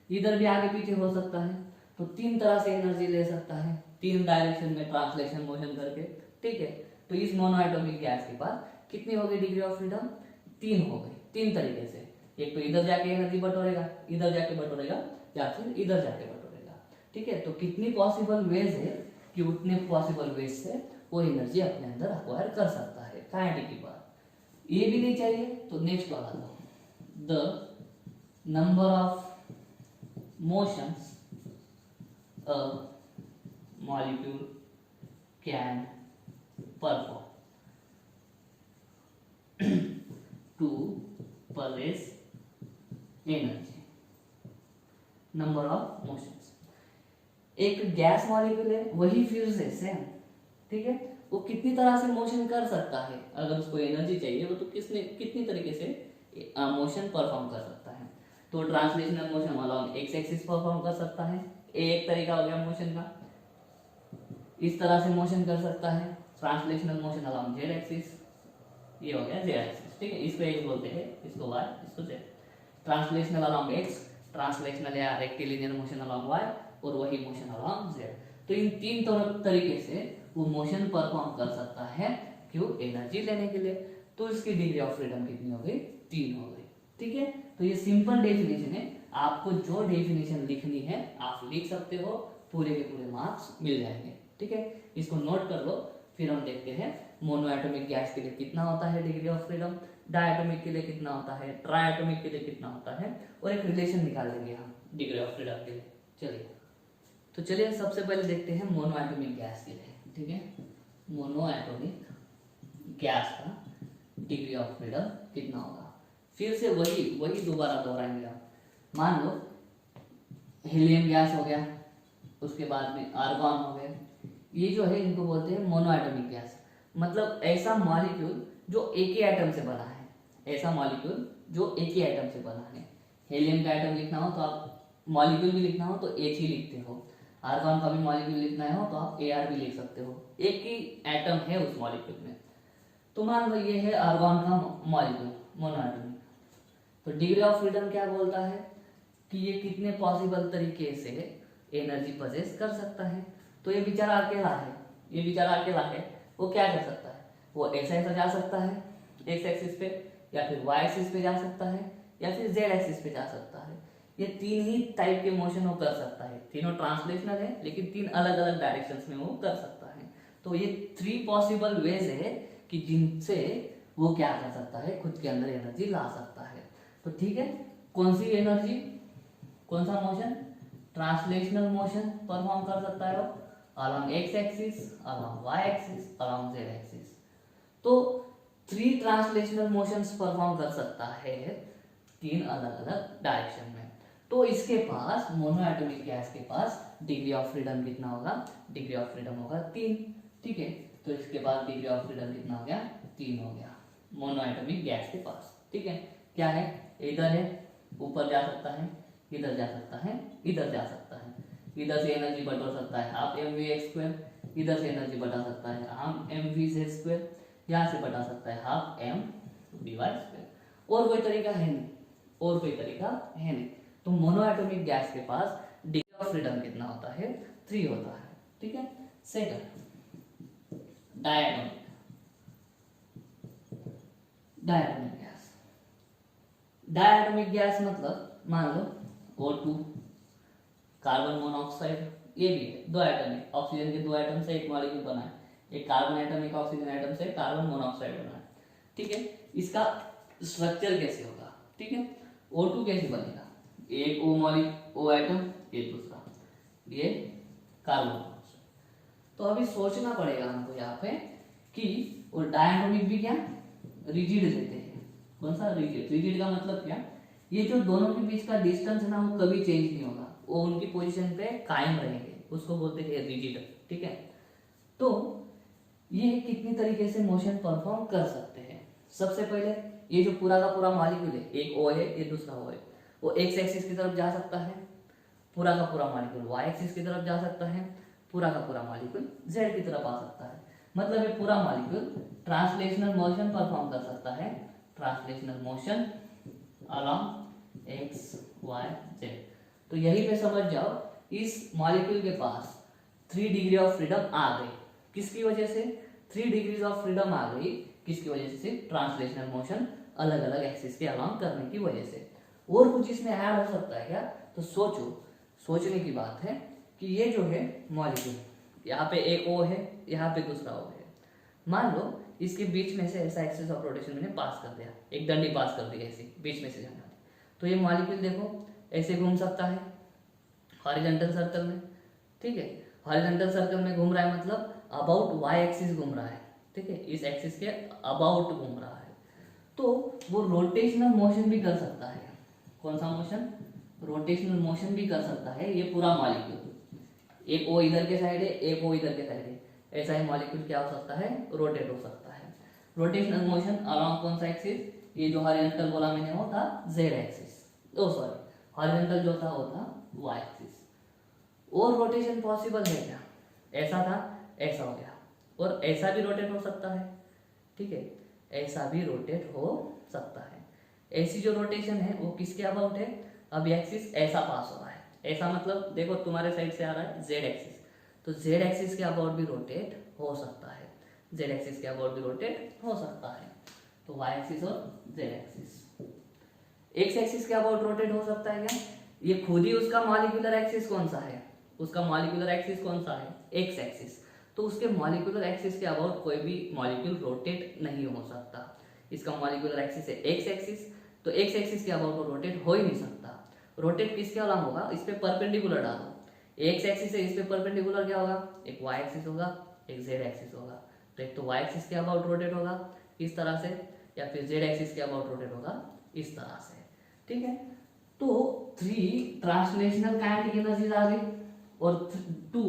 Speaker 1: इधर भी आगे पीछे हो सकता है, तो 3 तरह से एनर्जी ले सकता है, 3 डायरेक्शन में ट्रांसलेशन मोशन करके, ठीक है। तो इस मोनो एटॉमिक गैस के पास कितनी हो गई डिग्री ऑफ फ्रीडम? 3 हो गई, तीन तरीके से, एक तो इधर जाके एनर्जी बटोरेगा, इधर जाके बटोरेगा, या फिर इधर जाके बटोरेगा। ठीक है, तो कितनी पॉसिबल वेज है कि उतने पॉसिबल वेज से वो एनर्जी अपने अंदर अक्वायर कर सकता है। काइनेटिक की बात ये भी नहीं चाहिए तो नेक्स्ट वाला लो, the number of motions a molecule can perform to possess energy, number of motions. एक गैस मॉलिक्यूल है, वही फिर से सेम, ठीक है, वो कितनी तरह से मोशन कर सकता है, अगर उसको एनर्जी चाहिए वो तो कितनी तरीके से मोशन परफॉर्म कर सकता है। तो translational motion along x axis perform कर सकता है, एक तरीका हो गया मोशन का। इस तरह से मोशन कर सकता है translational motion along Z axis, ये हो गया जेड एक्सिस। ठीक है, इसको एक्स बोलते हैं, इसको वाई, इसको Z. Translational along x, translational या रेक्टिलिनियर मोशन अलोंग वाई, और वही मोशन अलोंग जेड। तो इन तीन तरीके से वो मोशन परफॉर्म कर सकता है, क्यों? एनर्जी लेने के लिए। तो इसकी डिग्री ऑफ फ्रीडम कितनी हो गई? 3 हो गई। ठीक है, तो ये सिंपल डेफिनेशन है, आपको जो डेफिनेशन लिखनी है आप लिख सकते हो, पूरे के पूरे मार्क्स मिल जाएंगे। ठीक है, इसको नोट कर लो। फिर हम देखते हैं मोनो एटॉमिक गैस के लिए कितना होता है डिग्री ऑफ फ्रीडम, डायटोमिक के लिए कितना होता है, ट्राइएटॉमिक के लिए कितना होता है, और एक रिलेशन निकाल लेंगे हम डिग्री ऑफ फ्रीडम के लिए। चलिए, तो चलिए सबसे पहले देखते हैं मोनो एटॉमिक गैस के लिए। ठीक है, मोनो एटॉमिक गैस का डिग्री ऑफ फ्रीडम कितना होगा? फिर से वही दोबारा दोहराएंगे हम। मान लो हीलियम गैस हो गया, उसके बाद में आर्गॉन हो गया, ये जो है इनको बोलते हैं मोनो एटॉमिक गैस। मतलब ऐसा मॉलिक्यूल जो एक ही एटम से बना है, ऐसा मॉलिक्यूल जो एक ही एटम से बना है। हीलियम का एटम लिखना हो तो आप मॉलिक्यूल भी लिखना हो तो H ही लिखते हो, आर्गॉन का भी मॉलिक्यूल लिखना हो तो आप Ar भी लिख सकते हो, एक ही एटम है उस मॉलिक्यूल में। तो मान लो ये है आर्गॉन का मॉलिक्यूल मोनो एटॉमिक। तो डिग्री ऑफ फ्रीडम क्या बोलता है कि ये कितने पॉसिबल तरीके से एनर्जी पजेस कर सकता है। तो ये बेचारा अकेला है, वो क्या कर सकता है? वो ऐसा जा सकता है एक्स एक्सिस पे, या फिर वाई एक्सिस पे जा सकता है, या फिर जेड एक्सिस पे जा सकता है। ये तीन ही टाइप के मोशन वो कर सकता है, तीनों ट्रांसलेशनल है लेकिन तीन अलग अलग डायरेक्शंस में वो कर सकता है। तो ये 3 पॉसिबल वेज है कि जिनसे वो क्या कर सकता है, खुद के अंदर एनर्जी ला सकता है। तो ठीक है, कौन सी एनर्जी, कौन सा मोशन? ट्रांसलेशनल मोशन परफॉर्म कर सकता है वो along x axis, along y axis, along z axis। तो 3 ट्रांसलेशनल मोशंस परफॉर्म कर सकता है 3 अलग अलग डायरेक्शन में। तो इसके पास मोनो एटॉमिक गैस के पास डिग्री ऑफ फ्रीडम कितना होगा? डिग्री ऑफ फ्रीडम होगा 3। ठीक है, तो इसके पास डिग्री ऑफ फ्रीडम कितना हो गया? 3 हो गया मोनो एटॉमिक गैस के पास। ठीक है, क्या है? इधर है, ऊपर जा सकता है, इधर जा सकता है, इधर जा सकता है, इधर से एनर्जी बटोर सकता है हाफ mv², इधर से एनर्जी बटा सकता है हाफ mv², यहाँ से बटा सकता है हाफ mv²। और कोई तरीका है नहीं, तो मोनो एटॉमिक गैस के पास डिग्री ऑफ फ्रीडम कितना होता है? 3 होता है। ठीक है, सेकंड डायटोमिक गैस मतलब मान लो O2, कार्बन मोनोऑक्साइड, ये भी है 2 एटम है, ऑक्सीजन के 2 एटम से एक मॉलिक्यूल बना है, एक कार्बन एटम एक ऑक्सीजन एटम से कार्बन मोनोऑक्साइड बना है। ठीक है, इसका स्ट्रक्चर कैसे होगा? ठीक है, O2 कैसे बनेगा? एक O एटम, एक दूसरा, ये कार्बन मोनोऑक्साइड। तो अभी सोचना पड़ेगा हमको यहाँ पे कि और डायटोमिक भी क्या रिजिड लेते हैं। कौन सा? रिजिड का मतलब क्या? ये जो दोनों के बीच का डिस्टेंस है ना, वो कभी चेंज नहीं होगा, वो उनकी पोजीशन पे कायम रहेंगे, उसको बोलते हैं रिजिड। ठीक है, तो ये कितनी तरीके से मोशन परफॉर्म कर सकते हैं? सबसे पहले ये जो पूरा का पूरा मॉलिक्यूल है, एक O है, ये दूसरा O है, वो एक्स एक्सिस की तरफ जा सकता है, पूरा का पूरा मॉलिक्यूल वाई एक्सिस की तरफ जा सकता है, पूरा का पूरा मॉलिक्यूल जेड की तरफ आ सकता है। मतलब ये पूरा मॉलिक्यूल ट्रांसलेशनल मोशन परफॉर्म कर सकता है, translational motion along X Y Z. तो यही पे समझ जाओ, इस मॉलिक्यूल के पास 3 डिग्री ऑफ फ्रीडम आ गई। किसकी वजह से 3 डिग्रीज ऑफ फ्रीडम आ गई? किसकी वजह से? ट्रांसलेशनल मोशन अलग अलग एक्सिस के अलाउंग करने की वजह से। और कुछ इसमें ऐड हो सकता है क्या, तो सोचो, सोचने की बात है कि ये जो है मॉलिक्यूल, यहाँ पे एक O है, यहाँ पे दूसरा O है, मान लो इसके बीच में से ऐसा एक्सिस ऑफ रोटेशन मैंने पास कर दिया, एक डंडी पास कर दी ऐसी बीच में से जाने वाली, तो ये मॉलिक्यूल देखो ऐसे घूम सकता है हॉरिजॉन्टल सर्कल में, ठीक है। हॉरिजॉन्टल सर्कल में घूम रहा है मतलब अबाउट वाई एक्सिस घूम रहा है, ठीक है, इस एक्सिस के अबाउट घूम रहा है, तो वो रोटेशनल मोशन भी कर सकता है। कौन सा मोशन, रोटेशनल मोशन भी कर सकता है ये पूरा मॉलिक्यूल। एक O इधर के साइड है, एक O इधर के साइड है, ऐसा ही मॉलिक्यूल क्या हो सकता है, रोटेट हो सकता है। रोटेशनल मोशन अलोंग कौन सा एक्सिस, ये जो हॉरिजॉन्टल बोला मैंने वो था Z एक्सिस, ओ सॉरी हॉरिजॉन्टल जो था वो था Y एक्सिस। और रोटेशन पॉसिबल है क्या, ऐसा था ऐसा हो गया, और ऐसा भी रोटेट हो सकता है, ठीक है, ऐसा भी रोटेट हो सकता है। ऐसी जो रोटेशन है वो किसके अबाउट है, अब एक्सिस ऐसा पास हो रहा है, ऐसा मतलब देखो तुम्हारे साइड से आ रहा है Z एक्सिस, तो Z एक्सिस के अबाउट भी रोटेट हो सकता है, Z एक्सिस के अबाउट भी रोटेट हो सकता है, तो Y एक्सिस और Z एक्सिस। X एक्सिस के अबाउट रोटेट हो सकता है क्या, ये खुद ही उसका मॉलिक्यूलर एक्सिस कौन सा है, उसका मॉलिक्यूलर एक्सिस कौन सा है, X एक्सिस, तो उसके मॉलिक्यूलर एक्सिस के अबाउट कोई भी मॉलिक्यूल रोटेट नहीं हो सकता। इसका मॉलिक्यूलर एक्सिस है X एक्सिस, तो X एक्सिस के अबाउट वो रोटेट हो ही नहीं सकता। रोटेट किसके अलाउंग होगा, इस पे परपेंडिकुलर डालो, X एक्सिस है, इस पे परपेंडिकुलर क्या होगा, एक Y एक्सिस होगा, एक Z एक्सिस होगा, तो एक तो Y एक्सिस के अबाउट रोटेट होगा इस तरह से, या फिर Z एक्सिस के अबाउट रोटेट होगा इस तरह से, ठीक है। तो 3 ट्रांसलेशनल काइनेटिक एनर्जीज आ गई और 2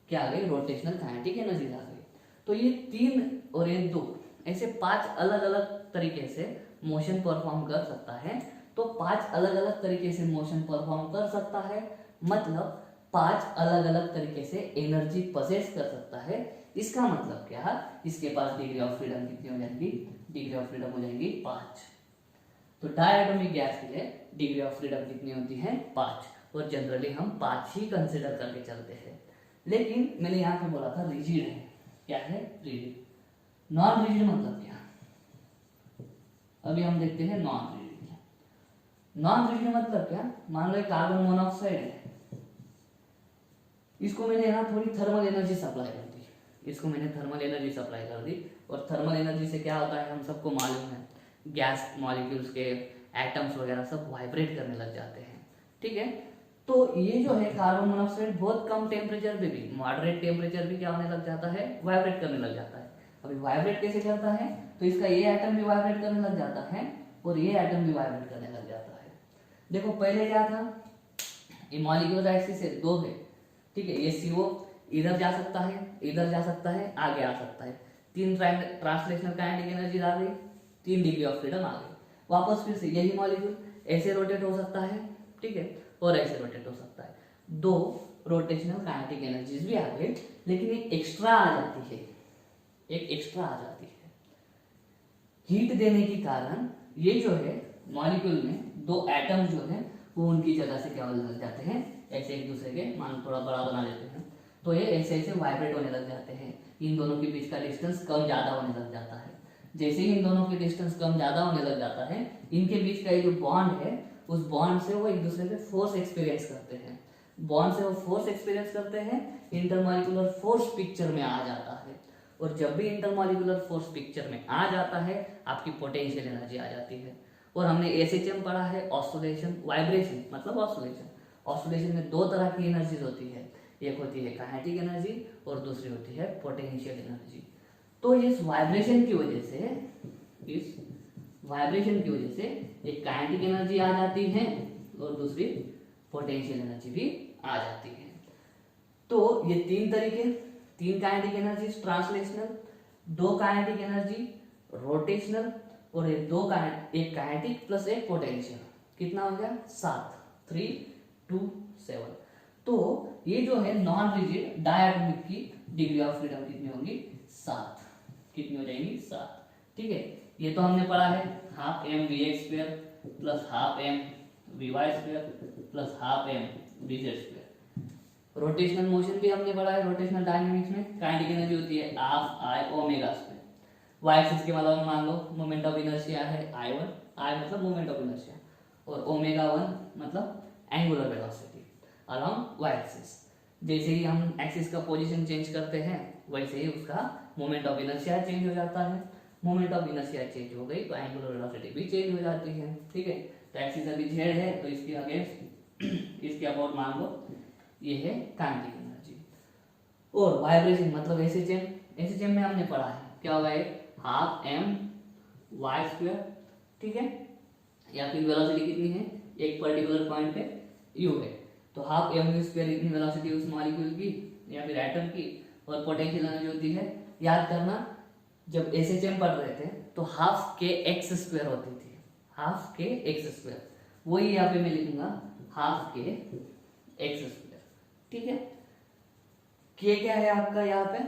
Speaker 1: क्या आ गई, रोटेशनल काइनेटिक एनर्जीज आ गई। तो ये 3 और ये 2 ऐसे 5 अलग अलग तरीके से मोशन परफॉर्म कर सकता है। तो 5 अलग अलग तरीके से मोशन परफॉर्म कर सकता है मतलब 5 अलग अलग तरीके से एनर्जी पजेस कर सकता है। इसका मतलब क्या, इसके पास डिग्री ऑफ फ्रीडम कितनी हो जाएगी, डिग्री ऑफ फ्रीडम हो जाएगी 5। तो डायटोमिक गैस के लिए डिग्री ऑफ फ्रीडम कितनी होती है, 5, और जनरली हम 5 ही कंसिडर करके चलते हैं। लेकिन मैंने यहाँ पे बोला था रिजिड है, क्या है, रिजिड। नॉन रिजिड मतलब क्या, अभी हम देखते हैं नॉन रिजिड। नॉन रिजिड मतलब क्या, मान लो कार्बन मोनोऑक्साइड है, इसको मैंने यहाँ थोड़ी थर्मल एनर्जी सप्लाई कर दी, इसको मैंने थर्मल एनर्जी सप्लाई कर दी, और थर्मल एनर्जी से क्या होता है हम सबको मालूम है, गैस मॉलिक्यूल्स के एटम्स वगैरह सब वाइब्रेट करने लग जाते हैं, ठीक है। तो ये जो है कार्बन मोनोऑक्साइड बहुत कम टेम्परेचर पे भी, मॉडरेट टेम्परेचर भी क्या होने लग जाता है, वाइब्रेट करने लग जाता है। अभी वाइब्रेट कैसे करता है, तो इसका ये एटम भी वाइब्रेट करने लग जाता है और ये एटम भी वाइब्रेट करने लग जाता है। देखो पहले क्या था, ये मॉलिक्यूलर एक्सिस से 2 है, ठीक है, ये CO इधर जा सकता है, इधर जा सकता है, आगे आ सकता है, 3 ट्रांसलेशनल काइनेटिक एनर्जी आ गई, 3 डिग्री ऑफ फ्रीडम आ गई। वापस फिर से यही मॉलिक्यूल ऐसे रोटेट हो सकता है, ठीक है, और ऐसे रोटेट हो सकता है, 2 रोटेशनल काइनेटिक एनर्जीज भी आ गई, लेकिन एक एक्स्ट्रा आ जाती है, एक एक्स्ट्रा आ जाती है। हीट देने के कारण ये जो है मॉलिक्यूल में 2 एटम जो है वो उनकी जगह से क्या होने लग जाते हैं, ऐसे एक दूसरे के मान थोड़ा बड़ा बना लेते हैं, तो ये ऐसे ऐसे वाइब्रेट होने लग जाते हैं। इन दोनों के बीच का डिस्टेंस कम ज्यादा होने लग जाता है। जैसे ही इन दोनों के डिस्टेंस कम ज्यादा होने लग जाता है, इनके बीच का जो बॉन्ड है उस बॉन्ड से वो एक दूसरे पे फोर्स एक्सपीरियंस करते हैं, बॉन्ड से वो फोर्स एक्सपीरियंस करते हैं, इंटरमॉलिक्यूलर फोर्स पिक्चर में आ जाता है, और जब भी इंटरमॉलिक्यूलर फोर्स पिक्चर में आ जाता है आपकी पोटेंशियल एनर्जी आ जाती है। और हमने एसएचएम पढ़ा है, ऑस्सिलेशन, वाइब्रेशन मतलब ऑस्सिलेशन। ऑस्सिलेशन में 2 तरह की एनर्जीज होती है, एक होती है काइनेटिक एनर्जी और दूसरी होती है पोटेंशियल एनर्जी। तो इस वाइब्रेशन की वजह से एक काइनेटिक एनर्जी आ जाती है और दूसरी पोटेंशियल एनर्जी भी आ जाती है। तो ये 3 तरीके, 3 kinetic energy translational, 2 kinetic energy rotational, और ये 2 एक काइनेटिक प्लस एक पोटेंशियल, कितना हो गया 7, 3, 2, 7। तो ये जो है नॉन रिजिड डायटोमिक की डिग्री ऑफ फ्रीडम कितनी होगी, 7, कितनी हो जाएगी 7, ठीक है। ये तो हमने पढ़ा है 12m vx² plus 12m vy² plus 12m vz²। Rotational motion भी हमने पढ़ा है, रोटेशनल डायनेमिक्स में काइनेटिक एनर्जी होती है 12 I ओमेगा², वाई एक्सिस के मतलब मान लो मोमेंट ऑफ इनर्शिया है I1, I मतलब मोमेंट ऑफ इनर्शिया, और ओमेगा 1 मतलब angular velocity along Y axis. जैसे ही हम एक्सिस का पोजीशन चेंज करते हैं वैसे ही उसका मोमेंट ऑफ इनर्शिया चेंज हो जाता है। मोमेंट ऑफ इनर्शिया चेंज हो गई तो एंगुलर वेलोसिटी भी चेंज हो जाती है, ठीक है। तो एक्सिस अभी जेड है तो इसके अगेंस्ट इसके अबाउट मान लो ये है काइनेटिक एनर्जी। और वाइब्रेशन मतलब एसएचएम में हमने पढ़ा है क्या होगा, एक हाफ एम वाई स्क्वायर, ठीक है, या फिर वेलोसिटी कितनी है एक पर्टिकुलर पॉइंट पे यू है, तो हाफ एम यू स्क्वायर इतनी वेलोसिटी उस मॉलिक्यूल की या फिर एटम की, और पोटेंशियल एनर्जी होती है, याद करना जब एसएचएम पढ़ रहे थे तो हाफ के एक्स स्क्वायर होती थी, हाफ के एक्स स्क्वायर, वही यहाँ पे मैं लिखूंगा हाफ के एक्स स्क्वायर, ठीक है। के क्या है आपका यहाँ पे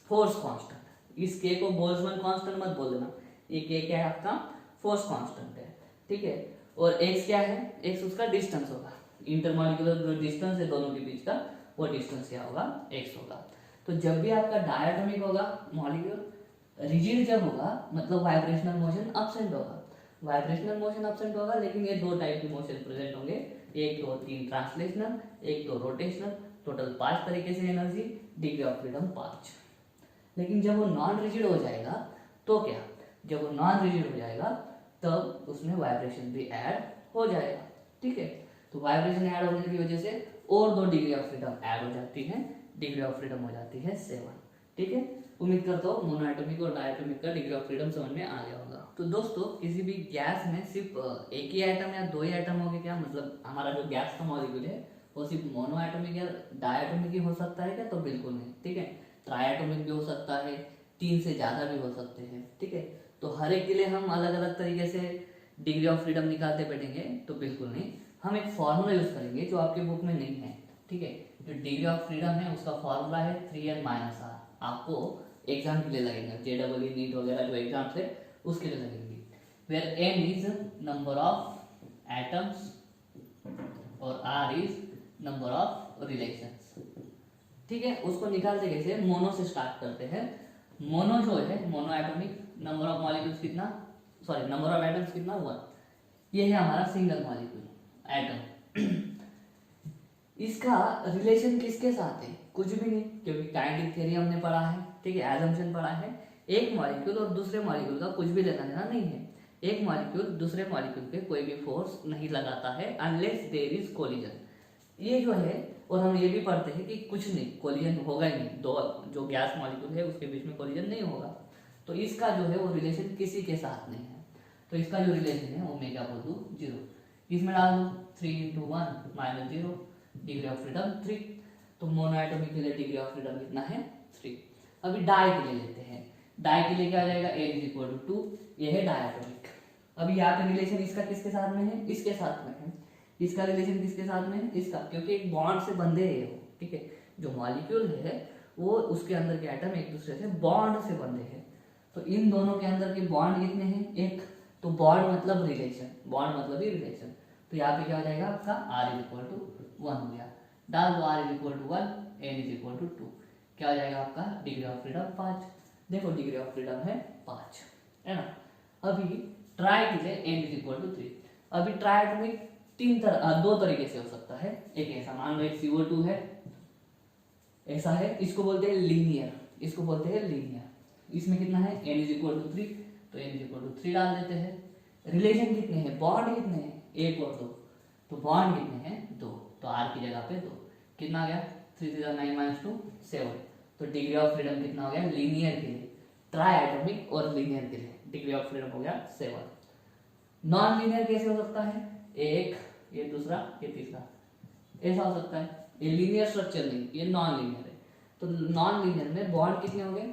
Speaker 1: फोर्स कांस्टेंट, इस के को बोल्ट्जमैन कांस्टेंट मत बोल देना, ये के क्या है आपका फोर्स कांस्टेंट है, ठीक है। और एक्स क्या है, एक्स उसका डिस्टेंस होगा, इंटरमॉलिक्यूलर जो डिस्टेंस है दोनों के बीच का वो डिस्टेंस क्या होगा, एक्स होगा। तो जब भी आपका डायटोमिक होगा मॉलिक्यूल, रिजिड जब होगा मतलब वाइब्रेशनल मोशन अब्सेंट होगा, वाइब्रेशनल मोशन अब्सेंट होगा, लेकिन ये दो टाइप के मोशन प्रेजेंट होंगे, एक तो 3 ट्रांसलेशनल, एक तो रोटेशनल, टोटल 5 तरीके से एनर्जी, डिग्री ऑफ फ्रीडम 5। लेकिन जब वो नॉन रिजिड हो जाएगा तो क्या, जब वो नॉन रिजिड हो जाएगा तब उसमें वाइब्रेशन भी ऐड हो जाएगा, ठीक है। तो वाइब्रेशन ऐड होने की वजह से और 2 डिग्री ऑफ फ्रीडम ऐड हो जाती है, डिग्री ऑफ फ्रीडम हो जाती है 7, ठीक है। उम्मीद करता हूँ मोनोएटॉमिक और डायटोमिक का डिग्री ऑफ फ्रीडम समझ में आ गया होगा। तो दोस्तों किसी भी गैस में सिर्फ एक ही आइटम या 2 ही आइटम होंगे क्या, मतलब हमारा जो गैस का मॉलिक्यूल है वो सिर्फ मोनोएटॉमिक या डायटोमिक ही हो सकता है क्या, तो बिल्कुल नहीं, ठीक है। ट्राइएटॉमिक भी हो सकता है, 3 से ज़्यादा भी हो सकते हैं, ठीक है। तो हर एक के लिए हम अलग अलग तरीके से डिग्री ऑफ फ्रीडम निकालते बैठेंगे तो बिल्कुल नहीं, हम एक फॉर्मूला यूज करेंगे जो आपके बुक में नहीं है, ठीक है। जो डिग्री ऑफ फ्रीडम है उसका फॉर्मूला है 3n - r, आपको एग्जाम के लिए लगेगा, जेडबल नीट वगैरह जो एग्जाम्स है उसके लिए लगेंगे, where n is number of atoms और r is number of relations, ठीक है। उसको निकालते कैसे, मोनो से स्टार्ट करते हैं। मोनो जो है mono atomic, number of molecules कितना, सॉरी नंबर ऑफ एटम्स कितना 1, ये है हमारा सिंगल मॉलिक्यूल एटम। इसका रिलेशन किसके साथ है, कुछ भी नहीं, क्योंकि काइनेटिक थ्योरी हमने पढ़ा है, ठीक है, एजम्पशन पढ़ा है, एक मॉलिक्यूल और दूसरे मॉलिक्यूल का कुछ भी लेना देना नहीं है, एक मॉलिक्यूल दूसरे मॉलिक्यूल पे कोई भी फोर्स नहीं लगाता है अनलेस देयर इज कोलिजन, ये जो है। और हम ये भी पढ़ते हैं कि कुछ नहीं, कोलिजन होगा ही नहीं, दो जो गैस मॉलिक्यूल है उसके बीच में कोलिजन नहीं होगा, तो इसका जो है वो रिलेशन किसी के साथ नहीं है। तो इसका जो रिलेशन है ओमेगा बोल दो 0, इसमें डाल दो 3 × 1 - 0, डिग्री ऑफ फ्रीडम 3। तो मोनोएटॉमिक के लिए डिग्री ऑफ फ्रीडम कितना है 3। अभी डाई के लिए लेते हैं, डाई के लिए क्या आ जाएगा n = 2, ये है डायटोमिक। अभी यहाँ पे रिलेशन इसका किसके साथ में है, इसके साथ में है, इसका रिलेशन किसके साथ में है, इसका, क्योंकि एक बॉन्ड से बंधे हैं वो, ठीक है। जो मॉलिक्यूल है वो उसके अंदर के एटम एक दूसरे से बॉन्ड से बंधे हैं, तो इन दोनों के अंदर के बॉन्ड कितने हैं, एक, तो बॉन्ड मतलब रिलेशन, बॉन्ड मतलब ही रिलेशन, तो यहाँ पे क्या हो जाएगा आपका r = 1 हो गया, डाल दो r = 1, n = 2, क्या हो जाएगा आपका डिग्री ऑफ फ्रीडम 5। देखो डिग्री ऑफ फ्रीडम है 5, है ना। अभी ट्राई के लिए n = 3। अभी ट्राइएटॉमिक 2 तरीके से हो सकता है, एक ऐसा मान लो एक CO2 है, ऐसा है, इसको बोलते हैं लीनियर, इसको बोलते हैं लीनियर, इसमें कितना है n = 3, तो n = 3 डाल देते हैं। रिलेशन कितने हैं, बॉन्ड कितने हैं 1 और 2, तो बॉन्ड कितने हैं 2, तो r की जगह पे 2, कितना आ गया 3 × 9 - 2 7। तो डिग्री ऑफ फ्रीडम कितना हो गया लीनियर के लिए, ट्राइएटॉमिक और लीनियर के लिए डिग्री ऑफ फ्रीडम हो गया 7। नॉन लीनियर कैसे हो सकता है, एक, ये दूसरा, ये तीसरा, ऐसा हो सकता है। ये लीनियर स्ट्रक्चर नहीं, ये नॉन लीनियर है। तो नॉन लीनियर में बॉन्ड कितने हो गए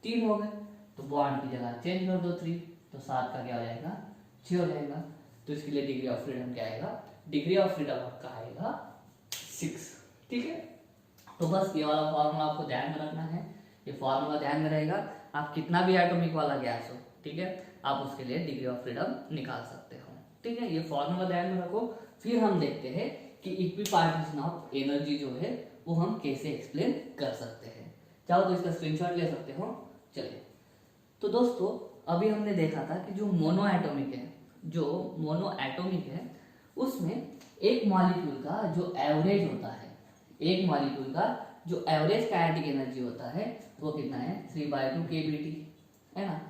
Speaker 1: 3 हो गए, तो बॉन्ड की जगह चेंज कर दो 3, तो 7 का क्या हो जाएगा 6 हो जाएगा। तो इसके लिए डिग्री ऑफ फ्रीडम क्या आएगा, डिग्री ऑफ फ्रीडम आपका आएगा 6, ठीक है। तो बस ये वाला फॉर्मूला आपको ध्यान में रखना है, ये फॉर्मूला ध्यान में रहेगा, आप कितना भी एटॉमिक वाला गैस हो, ठीक है, आप उसके लिए डिग्री ऑफ फ्रीडम निकाल सकते हो, ठीक है। ये फॉर्मूला ध्यान में रखो, फिर हम देखते हैं कि इक्विपार्टीशन ऑफ एनर्जी जो है वो हम कैसे एक्सप्लेन कर सकते हैं। चाहो तो इसका स्क्रीनशॉट ले सकते हो। चलिए तो दोस्तों अभी हमने देखा था कि जो मोनो एटॉमिक है उसमें एक मॉलिक्यूल का जो एवरेज होता है, एक मॉलिक्यूल का जो एवरेज काइनेटिक एनर्जी होता है वो कितना है 3/2 kBT है ना।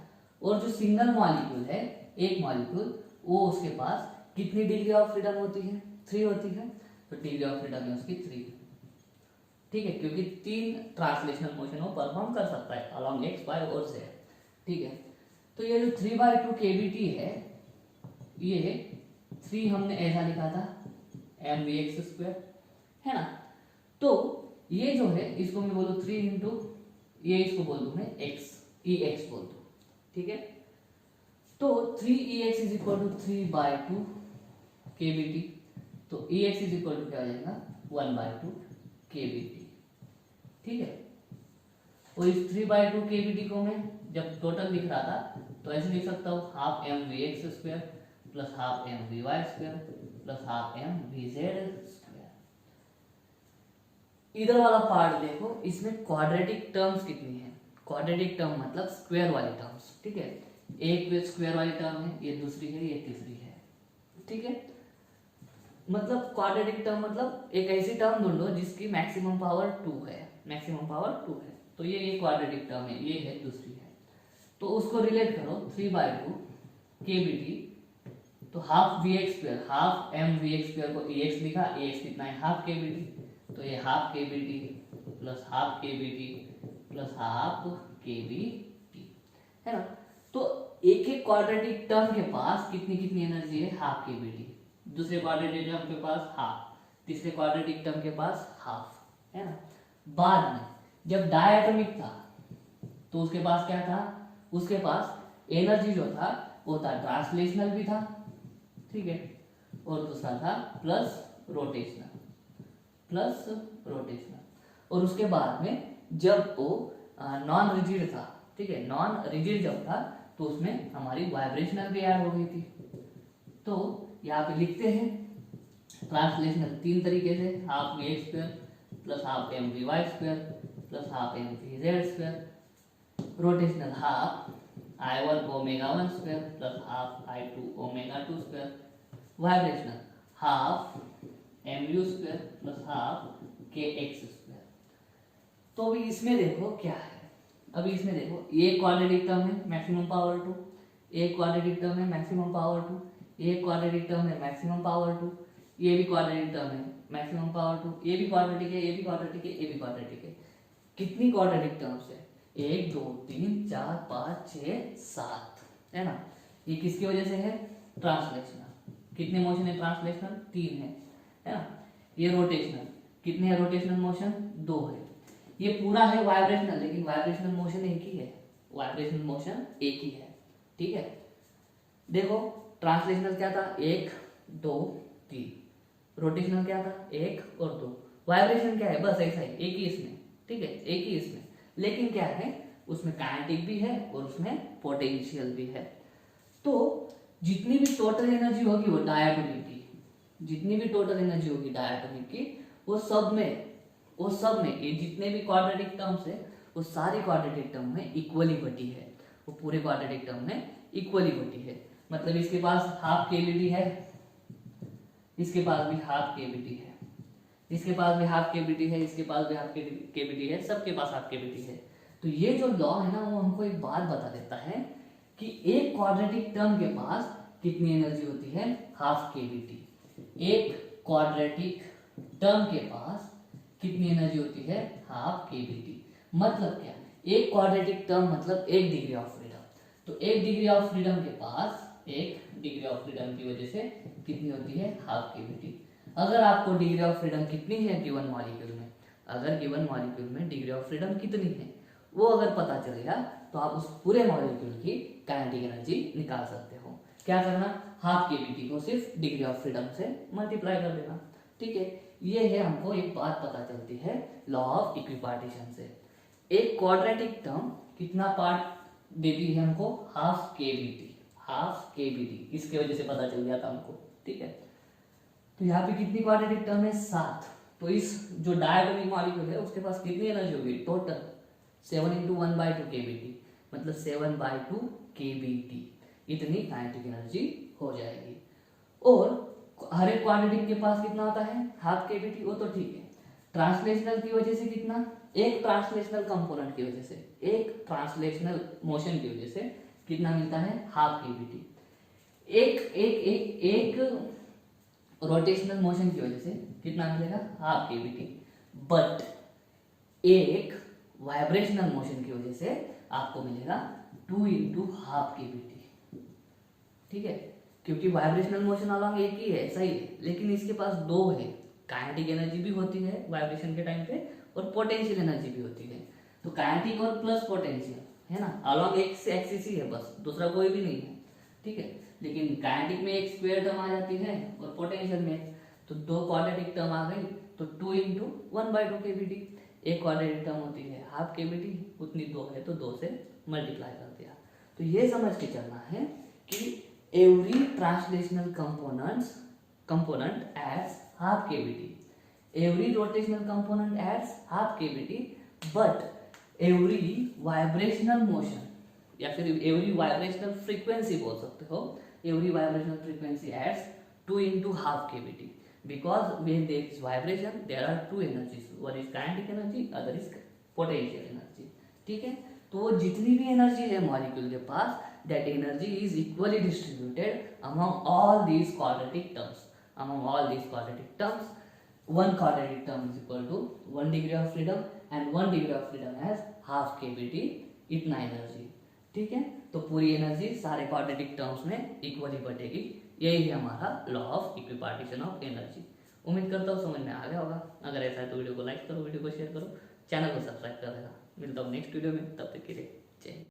Speaker 1: और जो सिंगल मॉलिक्यूल है, एक मॉलिक्यूल, वो उसके पास कितनी डिग्री ऑफ फ्रीडम होती है 3 होती है। तो डिग्री ऑफ फ्रीडम है उसकी 3, ठीक है, क्योंकि 3 ट्रांसलेशनल मोशन वो परफॉर्म कर सकता है अलॉन्ग एक्स वाई और जेड, ठीक है। तो ये जो 3/2 kBT है, ये 3 हमने ऐसा लिखा था mvx² है ना। तो ये जो है इसको मैं बोलूँ 3 इंटू, ये इसको बोल दूँ मैं x, ex बोल दूँ, ठीक है। तो 3ex is equal to 3/2 kBT। तो ex इज इक्वल टू क्या हो जाएगा 1/2 kBT, ठीक है। और इस 3/2 kBT को मैं जब टोटल लिख रहा था तो ऐसे लिख सकता हूँ half mvx² plus half mvy² plus half mvz²। इधर वाला पार्ट देखो, इसमें क्वाड्रेटिक टर्म्स कितनी है, क्वाड्रेटिक टर्म मतलब स्क्वायर वाली टर्म्स, ठीक है। एक स्क्वायर वाली टर्म है, ये दूसरी है, ये तीसरी है, ठीक है। मतलब क्वाड्रेटिक टर्म मतलब एक ऐसी टर्म ढूंढो जिसकी मैक्सिमम पावर 2 है, मैक्सिमम पावर 2 है। तो ये क्वाड्रेटिक टर्म है, ये है दूसरी है। तो उसको रिलेट करो 3/2 kBT। तो हाफ vx², हाफ mvx² को ex लिखा, ex कितना है हाफ kBT। तो ये half kBT plus half kBT plus half kBT है ना। तो एक एक क्वाड्रेटिक टर्म के पास कितनी कितनी एनर्जी है हाफ kBT, दूसरे क्वाड्रेटिक टर्म के पास हाफ, तीसरे क्वाड्रेटिक टर्म के पास हाफ, है ना। बाद में जब डायटोमिक था तो उसके पास क्या था, उसके पास एनर्जी जो था वो था ट्रांसलेशनल भी था, ठीक है, और दूसरा था प्लस रोटेशनल, और उसके बाद में जब वो नॉन रिजिड था, ठीक है, नॉन रिजिड जब था तो उसमें हमारी वाइब्रेशनल भी ऐड हो गई थी। तो यहाँ पे लिखते हैं ट्रांसलेशनल 3 तरीके से, half vx² plus half mvy² plus half mvz², rotational half I1 ω1² plus half I2 ω2², vibrational half mu² plus half kx²। तो अभी इसमें देखो क्या है, अभी इसमें देखो ये क्वाड्रेटिक टर्म है मैक्सिमम पावर 2, एक क्वाड्रेटिक टर्म है मैक्सिमम पावर 2, एक क्वाड्रेटिक टर्म है मैक्सिमम पावर 2, ये भी क्वाड्रेटिक टर्म है मैक्सिमम पावर 2, ये भी क्वाड्रेटिक है, ये भी क्वाड्रेटिक है, ये भी क्वाड्रेटिक है। कितनी क्वाड्रेटिक टर्म्स है 1 2 3 4 5 6 7 है ना। ये किसकी वजह से है ट्रांसलेशनल, कितने मोशन है ट्रांसलेशनल 3 है ना। ये रोटेशनल, कितने है रोटेशनल मोशन 2 है। ये पूरा है वाइब्रेशनल, लेकिन वाइब्रेशनल मोशन एक ही है, वाइब्रेशनल मोशन एक ही है, ठीक है। देखो ट्रांसलेशनल क्या था 1 2 3, रोटेशनल क्या था 1 और 2, वाइब्रेशन क्या है बस ऐसा ही एक ही इसमें, ठीक है, एक ही इसमें, लेकिन क्या है उसमें काइनेटिक भी है और उसमें पोटेंशियल भी है। तो जितनी भी टोटल एनर्जी होगी वो डायटोमिक की, जितनी भी टोटल एनर्जी होगी डायटोमिक की वो सब में ये जितने भी क्वाड्रेटिक टर्म्स है वो सारी क्वाड्रेटिक टर्म में इक्वली बटी है, वो पूरे क्वाड्रेटिक टर्म में इक्वली बटी है। मतलब इसके पास हाफ kBT है, इसके पास भी हाफ kBT है, इसके पास भी हाफ kBT है, इसके पास भी हाफ kBT है, सबके पास हाफ kBT है। तो ये जो लॉ है ना वो हमको एक बात बता देता है कि एक क्वाड्रेटिक टर्म के पास कितनी एनर्जी होती है हाफ kBT, एक क्वाड्रेटिक टर्म के पास कितनी एनर्जी होती है हाफ kBT। मतलब क्या, एक क्वाड्रेटिक टर्म मतलब 1 डिग्री ऑफ फ्रीडम, तो 1 डिग्री ऑफ फ्रीडम के पास 1 डिग्री ऑफ फ्रीडम की वजह से कितनी होती है हाफ kBT। अगर आपको डिग्री ऑफ फ्रीडम कितनी है गिवन मॉलिक्यूल में, अगर गिवन मॉलिक्यूल में डिग्री ऑफ फ्रीडम कितनी है वो अगर पता चलेगा तो आप उस पूरे मॉलिक्यूल की काइनेटिक एनर्जी निकाल सकते हो। क्या करना, हाफ kBT को सिर्फ डिग्री ऑफ फ्रीडम से मल्टीप्लाई कर देना, ठीक है। ये है हमको एक बात पता चलती है लॉ ऑफ इक्विपार्टीशन से। एक क्वाड्रेटिक टर्म कितना पार्ट देती है हमको हाफ kBT, इसके वजह से पता चल गया था हमको, ठीक है। तो यहाँ पे कितनी क्वाड्रेटिक टर्म है 7। तो इस जो डायटोमिक मॉलिक्यूल है उसके पास कितनी एनर्जी होगी टोटल 7 × 1/2 kBT। मतलब 7/2 kBT इतनी काइनेटिक एनर्जी हो जाएगी। और हर एक क्वाड्रेटिक के पास कितना होता है, हाफ kBT, वो तो ठीक है। ट्रांसलेशनल की वजह से कितना, एक ट्रांसलेशनल कंपोनेंट की वजह से, एक ट्रांसलेशनल मोशन की वजह से कितना मिलता है, हाफ kBT। एक एक एक एक रोटेशनल मोशन की वजह से कितना मिलेगा, हाफ kBT। बट एक वाइब्रेशनल मोशन की वजह से आपको मिलेगा 2 इंटू हाफ kBT। ठीक है, क्योंकि वाइब्रेशनल मोशन अलॉन्ग एक ही है, सही है, लेकिन इसके पास दो है, काइनेटिक एनर्जी भी होती है वाइब्रेशन के टाइम पे और पोटेंशियल एनर्जी भी होती है। तो काइनेटिक और प्लस पोटेंशियल है ना, अलॉन्ग एक एक्सिस ही है बस, दूसरा कोई भी नहीं है। ठीक है, लेकिन काइनेटिक में एक स्क्वायर टर्म आ जाती है और पोटेंशियल में, तो दो क्वाड्रेटिक टर्म आ गई, तो 2 इंटू 1/2 kBT। एक क्वाड्रेटिक टर्म होती है हाफ kBT, उतनी दो है तो 2 से मल्टीप्लाई कर दिया। तो ये समझ के चलना है कि every translational component adds half kBT, every rotational component adds half kBT, but every vibrational motion या फिर every vibrational frequency बोल सकते हो, every vibrational frequency adds 2 into half kBT, because when there is vibration there are two energies, one is kinetic energy, other is potential energy। ठीक है, तो वो जितनी भी एनर्जी है मॉलिक्यूल के पास, that energy is equally distributed among all these quadratic terms, one quadratic term is equal to 1 degree of freedom and 1 degree of freedom has half kBT, इतना energy. ठीक है, तो पूरी एनर्जी सारे क्वाड्रेटिक टर्म्स में equally बटेगी। यही है हमारा law of equipartition of energy. उम्मीद करता हूँ समझ में आ गया होगा। अगर ऐसा है तो वीडियो को लाइक करो, वीडियो को शेयर करो, चैनल को सब्सक्राइब कर देना। मिलता हूँ नेक्स्ट वीडियो में, तब तक के लिए जय हिंद।